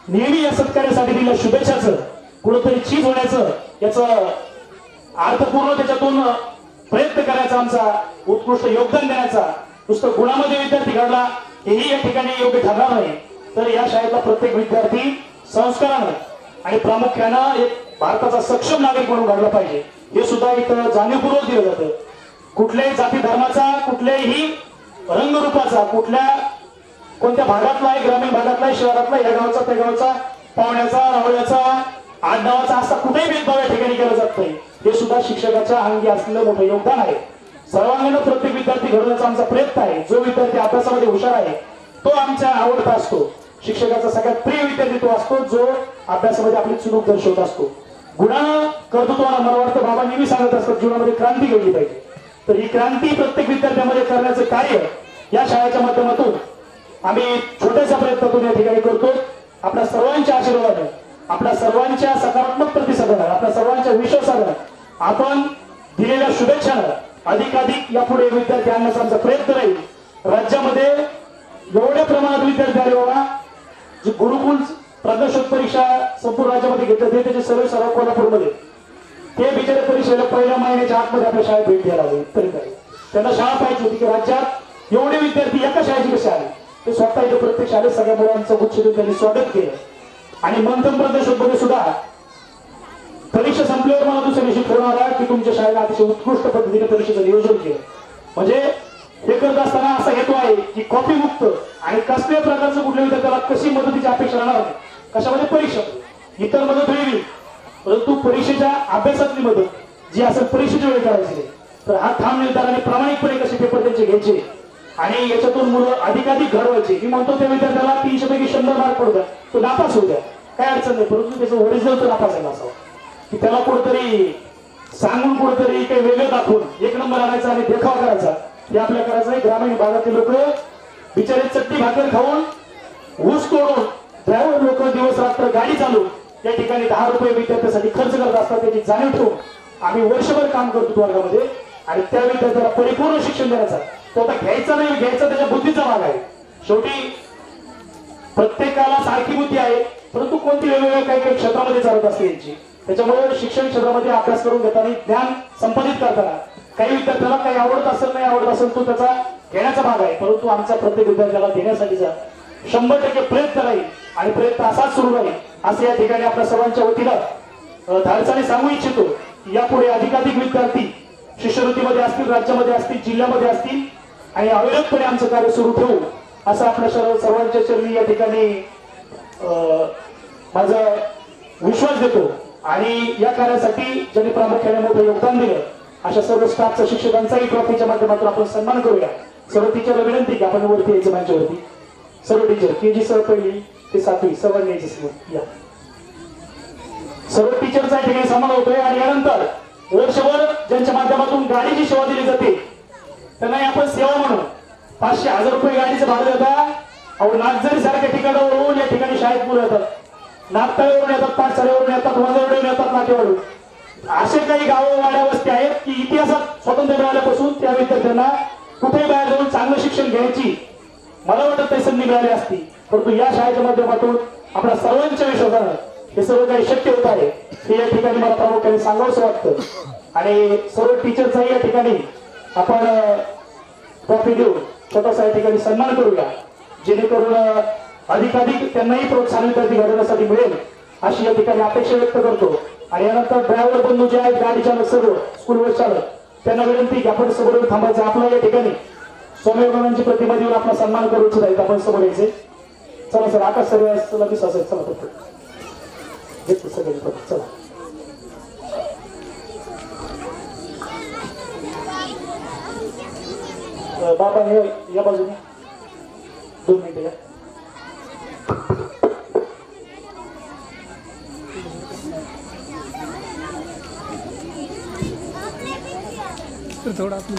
नेहमी या सत्कार्यासाठी दिलं शुभेच्छाचं कुठंतरी चीज होण्याचं याचं अर्थपूर्ण त्याच्यातून प्रयत्न करायचा, आमचा उत्कृष्ट योगदान देण्याचा. नुसतं गुणामध्ये विद्यार्थी घडला हेही या ठिकाणी योग्य ठरणार नाही, तर या शाळेतला प्रत्येक विद्यार्थी संस्कारानं आणि प्रामुख्यानं एक भारताचा सक्षम नागरिक म्हणून घडला पाहिजे हे सुद्धा इथं जाणीवपूर्वक दिलं जातं. कुठल्याही जाती धर्माचा, कुठल्याही रंगरूपाचा, कुठल्या कोणत्या भागातला आहे, ग्रामीण भागातला आहे, शहरातला, या गावचा त्या गावचा, पाहुण्याचा, रावळ्याचा, आडनावाचा असा कुठेही भेदभाव या ठिकाणी केला जात नाही. हे सुद्धा शिक्षकाच्या अंगी असलेलं मोठं योगदान आहे. सर्वांगीण प्रत्येक विद्यार्थी घडवण्याचा आमचा प्रयत्न आहे. जो विद्यार्थी अभ्यासामध्ये हुशार आहे तो आमच्या आवडता असतो. शिक्षकाचा सगळ्यात प्रिय विद्यार्थी तो असतो जो अभ्यासामध्ये आपली चुणूक दर्शवत असतो. गुणानं कर्तृत्वानं मला वाटतं बाबा नेहमी सांगत असतात जीवनामध्ये क्रांती घडली पाहिजे. तर ही क्रांती प्रत्येक विद्यार्थ्यामध्ये करण्याचं कार्य या शाळेच्या माध्यमातून आम्ही छोट्याशा प्रयत्नातून या ठिकाणी करतो. आपल्या सर्वांच्या आशीर्वादाने, आपल्या सर्वांच्या सकारात्मक प्रतिसादाने, आपल्या सर्वांच्या विश्वासाने, आपण दिलेल्या शुभेच्छानं अधिकाधिक यापुढे विद्यार्थी आणण्याचा आमचा प्रयत्न राहील. राज्यामध्ये एवढ्या प्रमाणात विद्यार्थी आले बाबा, जे गुरुकुल प्रज्ञाशोध परीक्षा संपूर्ण राज्यामध्ये घेतलं ते त्याचे सर्व सराव कोल्हापूरमध्ये, ते बिचारे परीक्षेला पहिल्या महिन्याच्या आतमध्ये आपल्या शाळेत भेट द्यायला लागले. तरी काय त्यांना शाळा पाहिजे होती की राज्यात एवढे विद्यार्थी एका शाळेची कसे आले. ते स्वतः इथे प्रत्येक शाळेत सगळ्या मुलांचं गुच्छ देऊन त्यांनी स्वागत केलं. आणि मंथन प्रज्ञाशोध मध्ये सुद्धा परीक्षा संपल्यावर मला दुसऱ्या दिवशी फोन आला की तुमच्या शाळेला अतिशय उत्कृष्ट पद्धतीने परीक्षेचं नियोजन केलं. म्हणजे हे करत असताना असा हेतू आहे की कॉपी मुक्त आणि कसल्याही प्रकारचं कुठल्या विद्यार्थ्याला कशी मदतीची अपेक्षा राहणार नाही. कशामध्ये परीक्षा, इतर मदत वेगळी, परंतु परीक्षेच्या अभ्यासातली मदत जी असेल परीक्षेच्या वेळी करायची. तर हा ठाम निर्धार आणि प्रामाणिकपणे कसे पेपर त्यांचे घ्यायचे आणि याच्यातून मुलं अधिकाधिक घडवायचे. मी म्हणतो त्या विद्यार्थ्याला 300 पैकी 100 मार्क पडू द्या, तो नापास होऊ द्या, काय अडचण नाही, परंतु त्याचं ओरिजिनल तर नापासायला असावं की त्याला कुठेतरी सांगून कुठेतरी काही वेगळं दाखवून 1 नंबर आणायचा आणि देखावा करायचा हे आपल्या करायचं आहे. ग्रामीण भागातील लोक बिचारे चट्टी भाकर खाऊन ऊस तोडून ड्रायव्हर लोक दिवस रात्र गाडी चालवून त्या ठिकाणी 10 रुपये विद्यार्थ्यासाठी खर्च करत असतात. त्याची जाणीव ठेवून आम्ही वर्षभर काम करतो वर्गामध्ये आणि त्या विद्यार्थ्याला परिपूर्ण शिक्षण देण्याचा. तो आता घ्यायचा नाही, घ्यायचा त्याच्या बुद्धीचा भाग आहे. शेवटी प्रत्येकाला सारखी बुद्धी आहे, परंतु कोणती वेगवेगळ्या काही काही क्षेत्रामध्ये चालत असते यांची. त्याच्यामुळे शिक्षण क्षेत्रामध्ये अभ्यास करून घेताना, ज्ञान संपादित करताना काही विद्यार्थ्याला काही आवडत असेल नाही आवडत असेल तो त्याचा घेण्याचा भाग आहे, परंतु आमचा प्रत्येक विद्यार्थ्याला देण्यासाठीचा 100% प्रयत्न राहील आणि प्रयत्न असाच सुरू राहील असं या ठिकाणी आपल्या सर्वांच्या वतीनं धाडसाने सांगू इच्छितो. यापुढे अधिकाधिक विद्यार्थी शिष्यवृत्तीमध्ये असतील, राज्यामध्ये असतील, जिल्ह्यामध्ये असतील आणि अविरतपणे आमचं कार्य सुरू ठेवू असं आपल्या सर्वांच्या चरणी या ठिकाणी माझा विश्वास देतो. आणि या कार्यासाठी ज्यांनी प्रामुख्याने मोठं योगदान दिलं अशा सर्व स्टाफच्या, शिक्षकांचाही ट्रॉफीच्या माध्यमातून आपण सन्मान करूया. सर्व टीचरला विनंती की आपण वरती यायचं मंचावरती. सर्व टीचर KG सर 1ली ते 7वी सर्वांनी यायचं समोर या. सर्व टीचरचा या ठिकाणी सन्मान होतोय. आणि यानंतर वर्षभर ज्यांच्या माध्यमातून गाडीची सेवा दिली जाते त्यांना आपण सेवा म्हणून 500-1000 रुपये गाडीचं भाडं देता. अहो नागझरी सारख्या ठिकाणावरून या ठिकाणी शाळेत मुलं येतात, नागताळीवरून येतात, पाठशाळेवरून येतात, वंजावरून येतात, नाटेवाडून. असे काही गावं वाड्या वस्ती आहेत की इतिहासात स्वातंत्र्य मिळाल्यापासून त्या विद्यार्थ्यांना कुठेही बाहेर जाऊन चांगलं शिक्षण घ्यायची मला वाटत नाही संधी मिळाली असती. परंतु या शाळेच्या माध्यमातून आपल्या सर्वांच्या विश्वासानं हे सर्व काही शक्य होत आहे हे या ठिकाणी मला प्रामुख्याने सांगावंसं वाटतं. आणि सर्व टीचरचाही या ठिकाणी आपण ट्रॉफी देऊन छोटासा या ठिकाणी सन्मान करूया, जेणेकरून अधिकाधिक त्यांनाही प्रोत्साहन विद्यार्थी घडवण्यासाठी मिळेल अशी या ठिकाणी अपेक्षा व्यक्त करतो. आणि यानंतर ड्रायव्हर बंधू जे आहेत, गाडी चालक, सर्व स्कूल बस चालक, त्यांना विनंती की आपण समोर थांबायचं. आपला या ठिकाणी स्वामीनारायणांची प्रतिमा देऊन आपला सन्मान करू इच्छित आपण समोर यायचे. चला सर, आकाश सर दिसा सर, चला घेतो सगळे चला. बाबा हे या बाजूने 2 मिनिटं या. थोडा आपली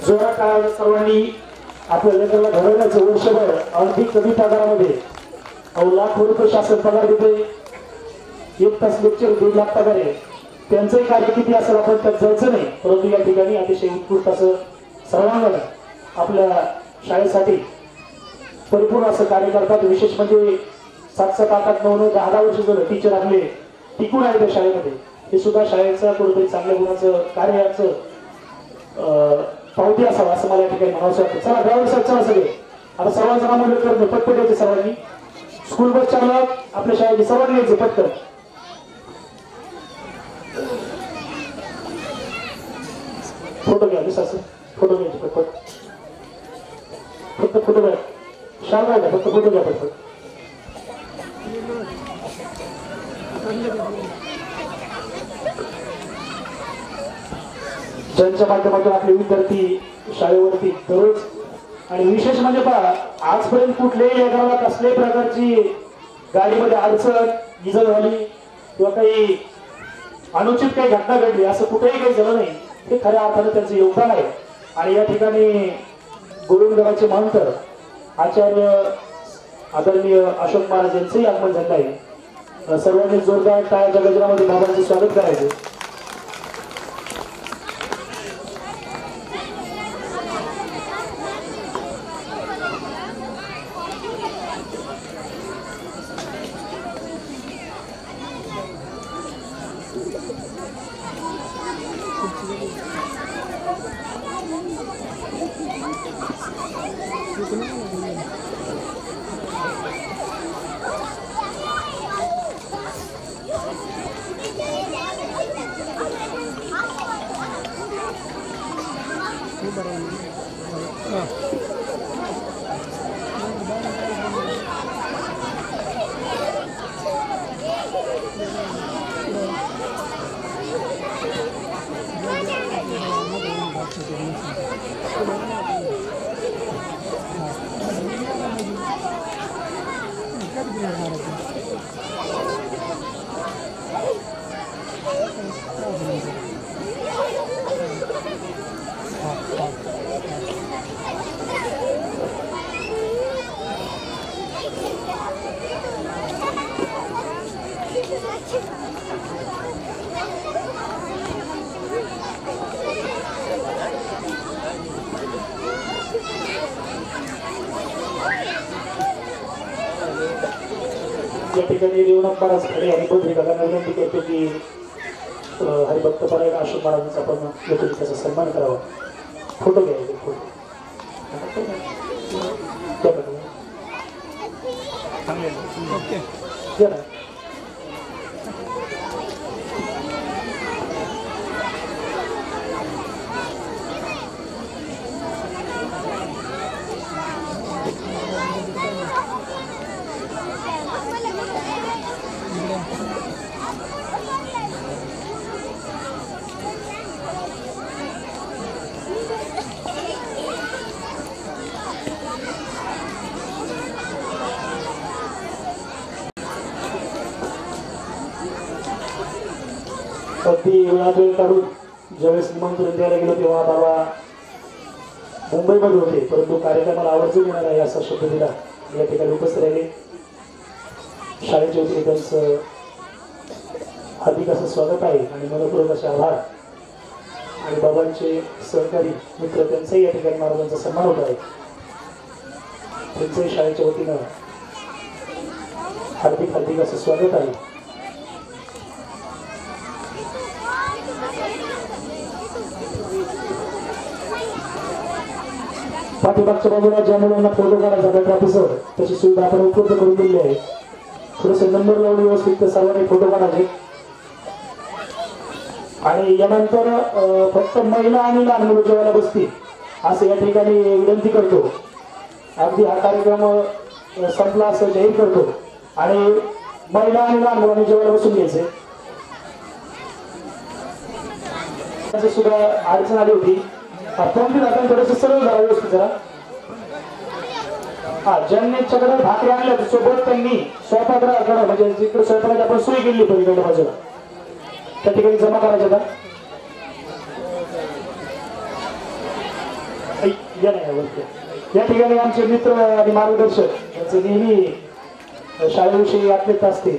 जोरात टाळ्या सर्वांनी आपल्या लेकराला घडवण्याचं वर्षभर अगदी कमी पगारामध्ये लाखो रुपये शासन पगार देते. 1 तास लेक्चर 2 लाख पगार आहे. त्यांचंही कार्य किती असेल आपण त्यात जायचं नाही, परंतु या ठिकाणी अतिशय उत्कृष्ट असं सर्वांना आपल्या शाळेसाठी परिपूर्ण असं कार्य करतात. विशेष म्हणजे 7-7, 8-8, 9-9, 10-10 वर्ष झालं टीचर आपले टिकून आहे त्या शाळेमध्ये. हे सुद्धा शाळेचं कुठेतरी चांगल्या गुणाचं कार्याचं पावती असावं असं मला या ठिकाणी म्हणावं वाटतं. चला ड्रायव्हर साहेब चला सगळे आता सर्वांचं नामोल्लेख करणं पटपट यायचे सर्वांनी. स्कूल बस चालक आपल्या शाळेचे सर्वांनी यायचे पटकन. फोटो घ्या विश्वास फोटो घ्यायचे पटपट. फक्त फोटो घ्या शाळा घ्या फक्त फोटो घ्या पटपट. ज्यांच्या माध्यमातून आपले विद्यार्थी शाळेवरती दररोज आणि विशेष म्हणजे पहा आजपर्यंत कुठल्याही लेकराला कसल्याही प्रकारची गाडीमध्ये अडचण इजा झाली किंवा काही अनुचित काही घटना घडली असं कुठेही काही झालं नाही. हे खऱ्या अर्थाने त्यांचं योगदान आहे. आणि या ठिकाणी गोविंदराचे महंत आचार्य आदरणीय अशोक महाराज यांचंही आगमन झालं आहे. सर्वांनी जोरदार टाळ्याच्या गजरामध्ये बाबांचे स्वागत करायचे. या ठिकाणी रेवनाथ महाराज खडे हरिभद्री दादांना विनंती करतो की हरिभक्त परायण अशोक महाराजांचा आपण येथून त्याचा सन्मान करावा. फोटो घ्यायचे फोटो अगदी वेळात वेळ काढून ज्यावेळेस निमंत्रण द्यायला गेलो तेव्हा बाबा मुंबईमध्ये होते, परंतु कार्यक्रमाला आवर्जून येणार आहे असा शब्द दिला. या ठिकाणी उपस्थित राहिले शाळेच्या वतीने त्यांचं हार्दिक असं स्वागत आहे आणि मनपूर्वक असे आभार. आणि बाबांचे सहकारी मित्र त्यांचाही या ठिकाणी महाराजांचा सन्मान होत आहे. त्यांचंही शाळेच्या वतीनं हार्दिक हार्दिक असं स्वागत आहे. पाठीमागच्या बाजूला ज्या मुलांना फोटो काढायचा गट ऑफिसर त्याची सुविधा आपण उपलब्ध करून दिली आहे. थोडेसे नंबर लावून व्यवस्थित सर्वांनी फोटो काढायचे. आणि यानंतर फक्त महिला आणि लहान मुलं जेवायला बसतील असं या ठिकाणी विनंती करतो. अगदी हा कार्यक्रम संपला असं जाहीर करतो आणि महिला आणि लहान मुलांनी जेवायला बसून घ्यायचे. सुद्धा अडचण आली होती. थोडस सरळ झाला व्यवस्थित जरा. हा ज्यांच्याकडे भाकरी आणल्या सोबत त्यांनी स्वयंपाकगृहाकडे म्हणजे जिकडे स्वयंपाकाची आपण सोय केली पलीकडल्या बाजूला त्या ठिकाणी जमा करायच्या. या नाही वरती. या ठिकाणी आमचे मित्र आणि मार्गदर्शक यांचे नेहमी शाळेविषयी आत्मीयता असते.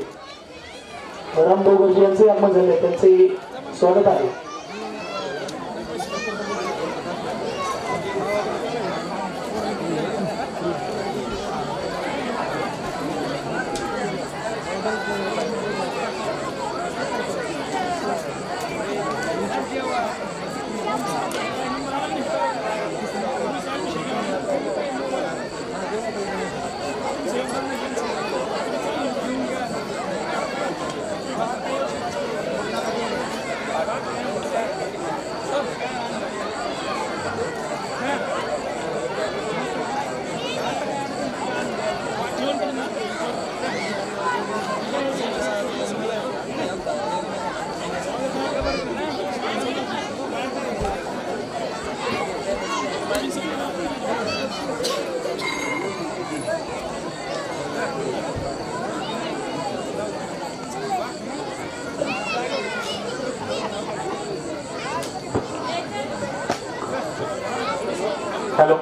रामभाऊ गरजे यांचे आगमन झाले, त्यांचे स्वागत आहे. हॅलो,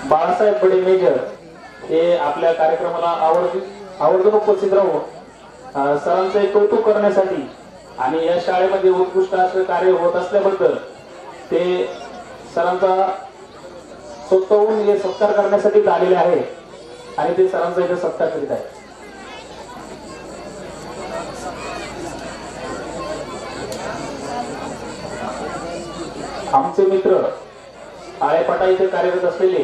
बाळासाहेब बडे मेजर हे आपल्या कार्यक्रमाला आवर्जून उपस्थित राहून सरांचे कौतुक करण्यासाठी आणि या शाळेमध्ये उत्कृष्ट असे कार्य होत असल्याबद्दल ते सरांचा स्वतःहून हे सत्कार करण्यासाठी आलेले आहे आणि ते सरांचा इथे सत्कार करीत आहे. आमचे मित्र आळेपाटा इथे कार्यरत असलेले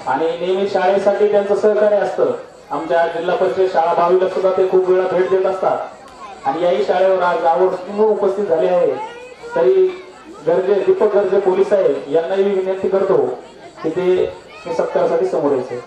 आणि नेहमी शाळेसाठी त्यांचं सहकार्य असतं. आमच्या जिल्हा परिषद शाळा 22ला सुद्धा ते खूप वेळा भेट देत असतात आणि याही शाळेवर आज आवर्जून उपस्थित झाले आहे. तरी दीपक गर्जे पोलीस साहेब यांनाही विनंती करतो की ते सत्कारासाठी समोर यायचे.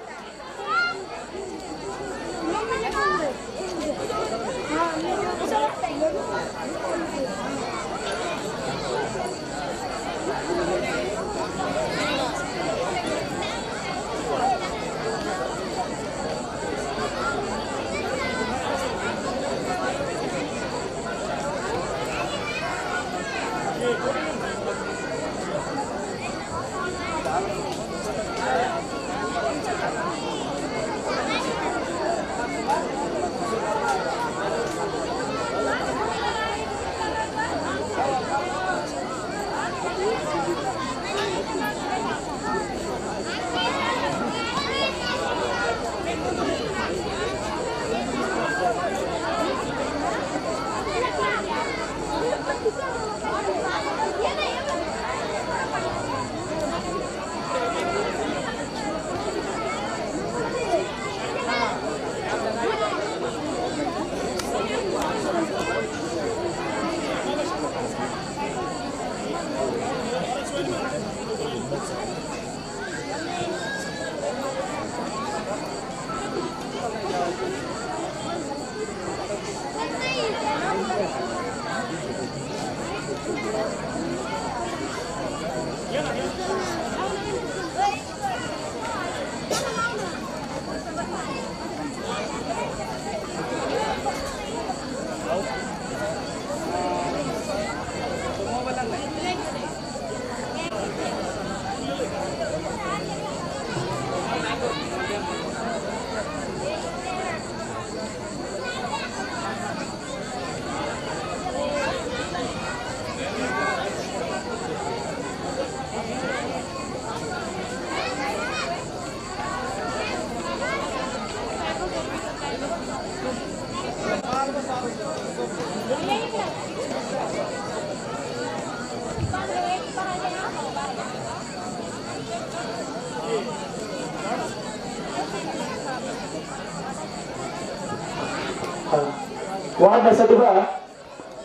वाढण्यासाठी बघा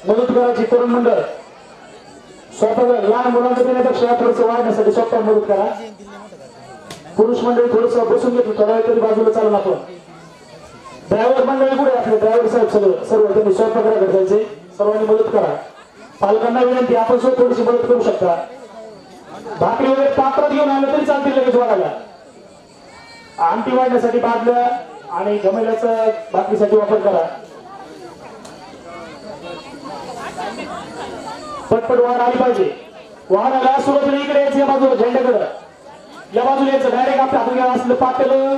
मदत करायची तरुण मंडळ स्वतः लहान मुलांच्या देण्यापेक्षा थोडंसं वाढण्यासाठी स्वतः मदत करा. पुरुष मंडळी थोडस बसून घेतलं थोडा वेळ तरी बाजूला चालून आपण. ड्रायव्हर मंडळी कुठे आपले ड्रायव्हर साहेब सर्व त्यांनी स्वयंपाकघराकडे जायचे. सर्वांनी मदत करा. पालकांना विनंती आपण सुद्धा थोडीशी मदत करू शकता. भाकरी वगैरे पात्रात घेऊन आलं तरी चालतील लगेच वाढायला. आमटी वाढण्यासाठी बादल्या आणि घमेल्याचा भाकरीसाठी वापर करा. पटपट वाहन आली पाहिजे. वाहनाला सुरुवातीला इकडे यायचं, या बाजूला झेंड्याकडं या बाजूला यायचं. डायरेक्ट आपल्या हातात घ्यावं असलं पातेलं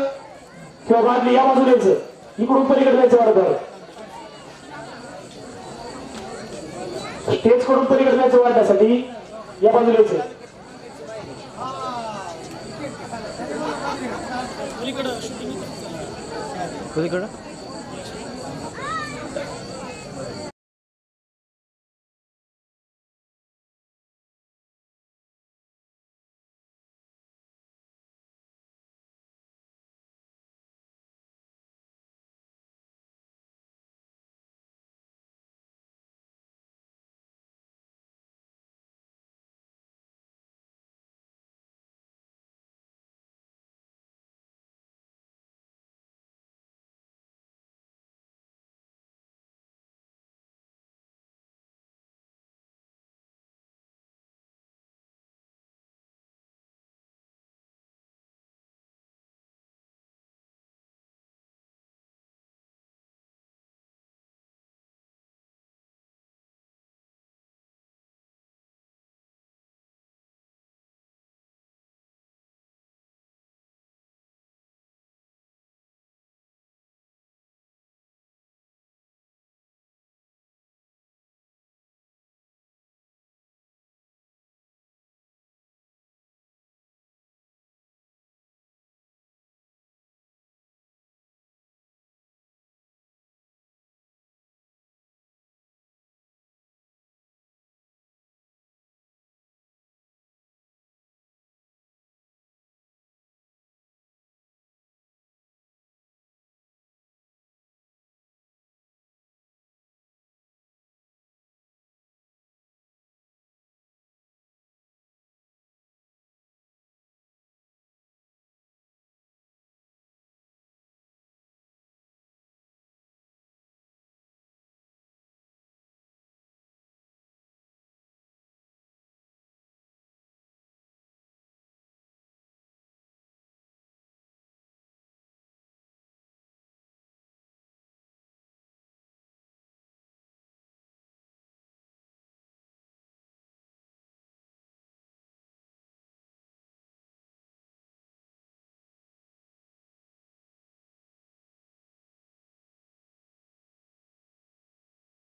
किंवा बादली या बाजूला यायचं, इकडून पलीकडे जायचं वारंवार. स्टेज कडून पलीकडे जायचं वाढण्यासाठी या बाजूला यायचं. पलीकडं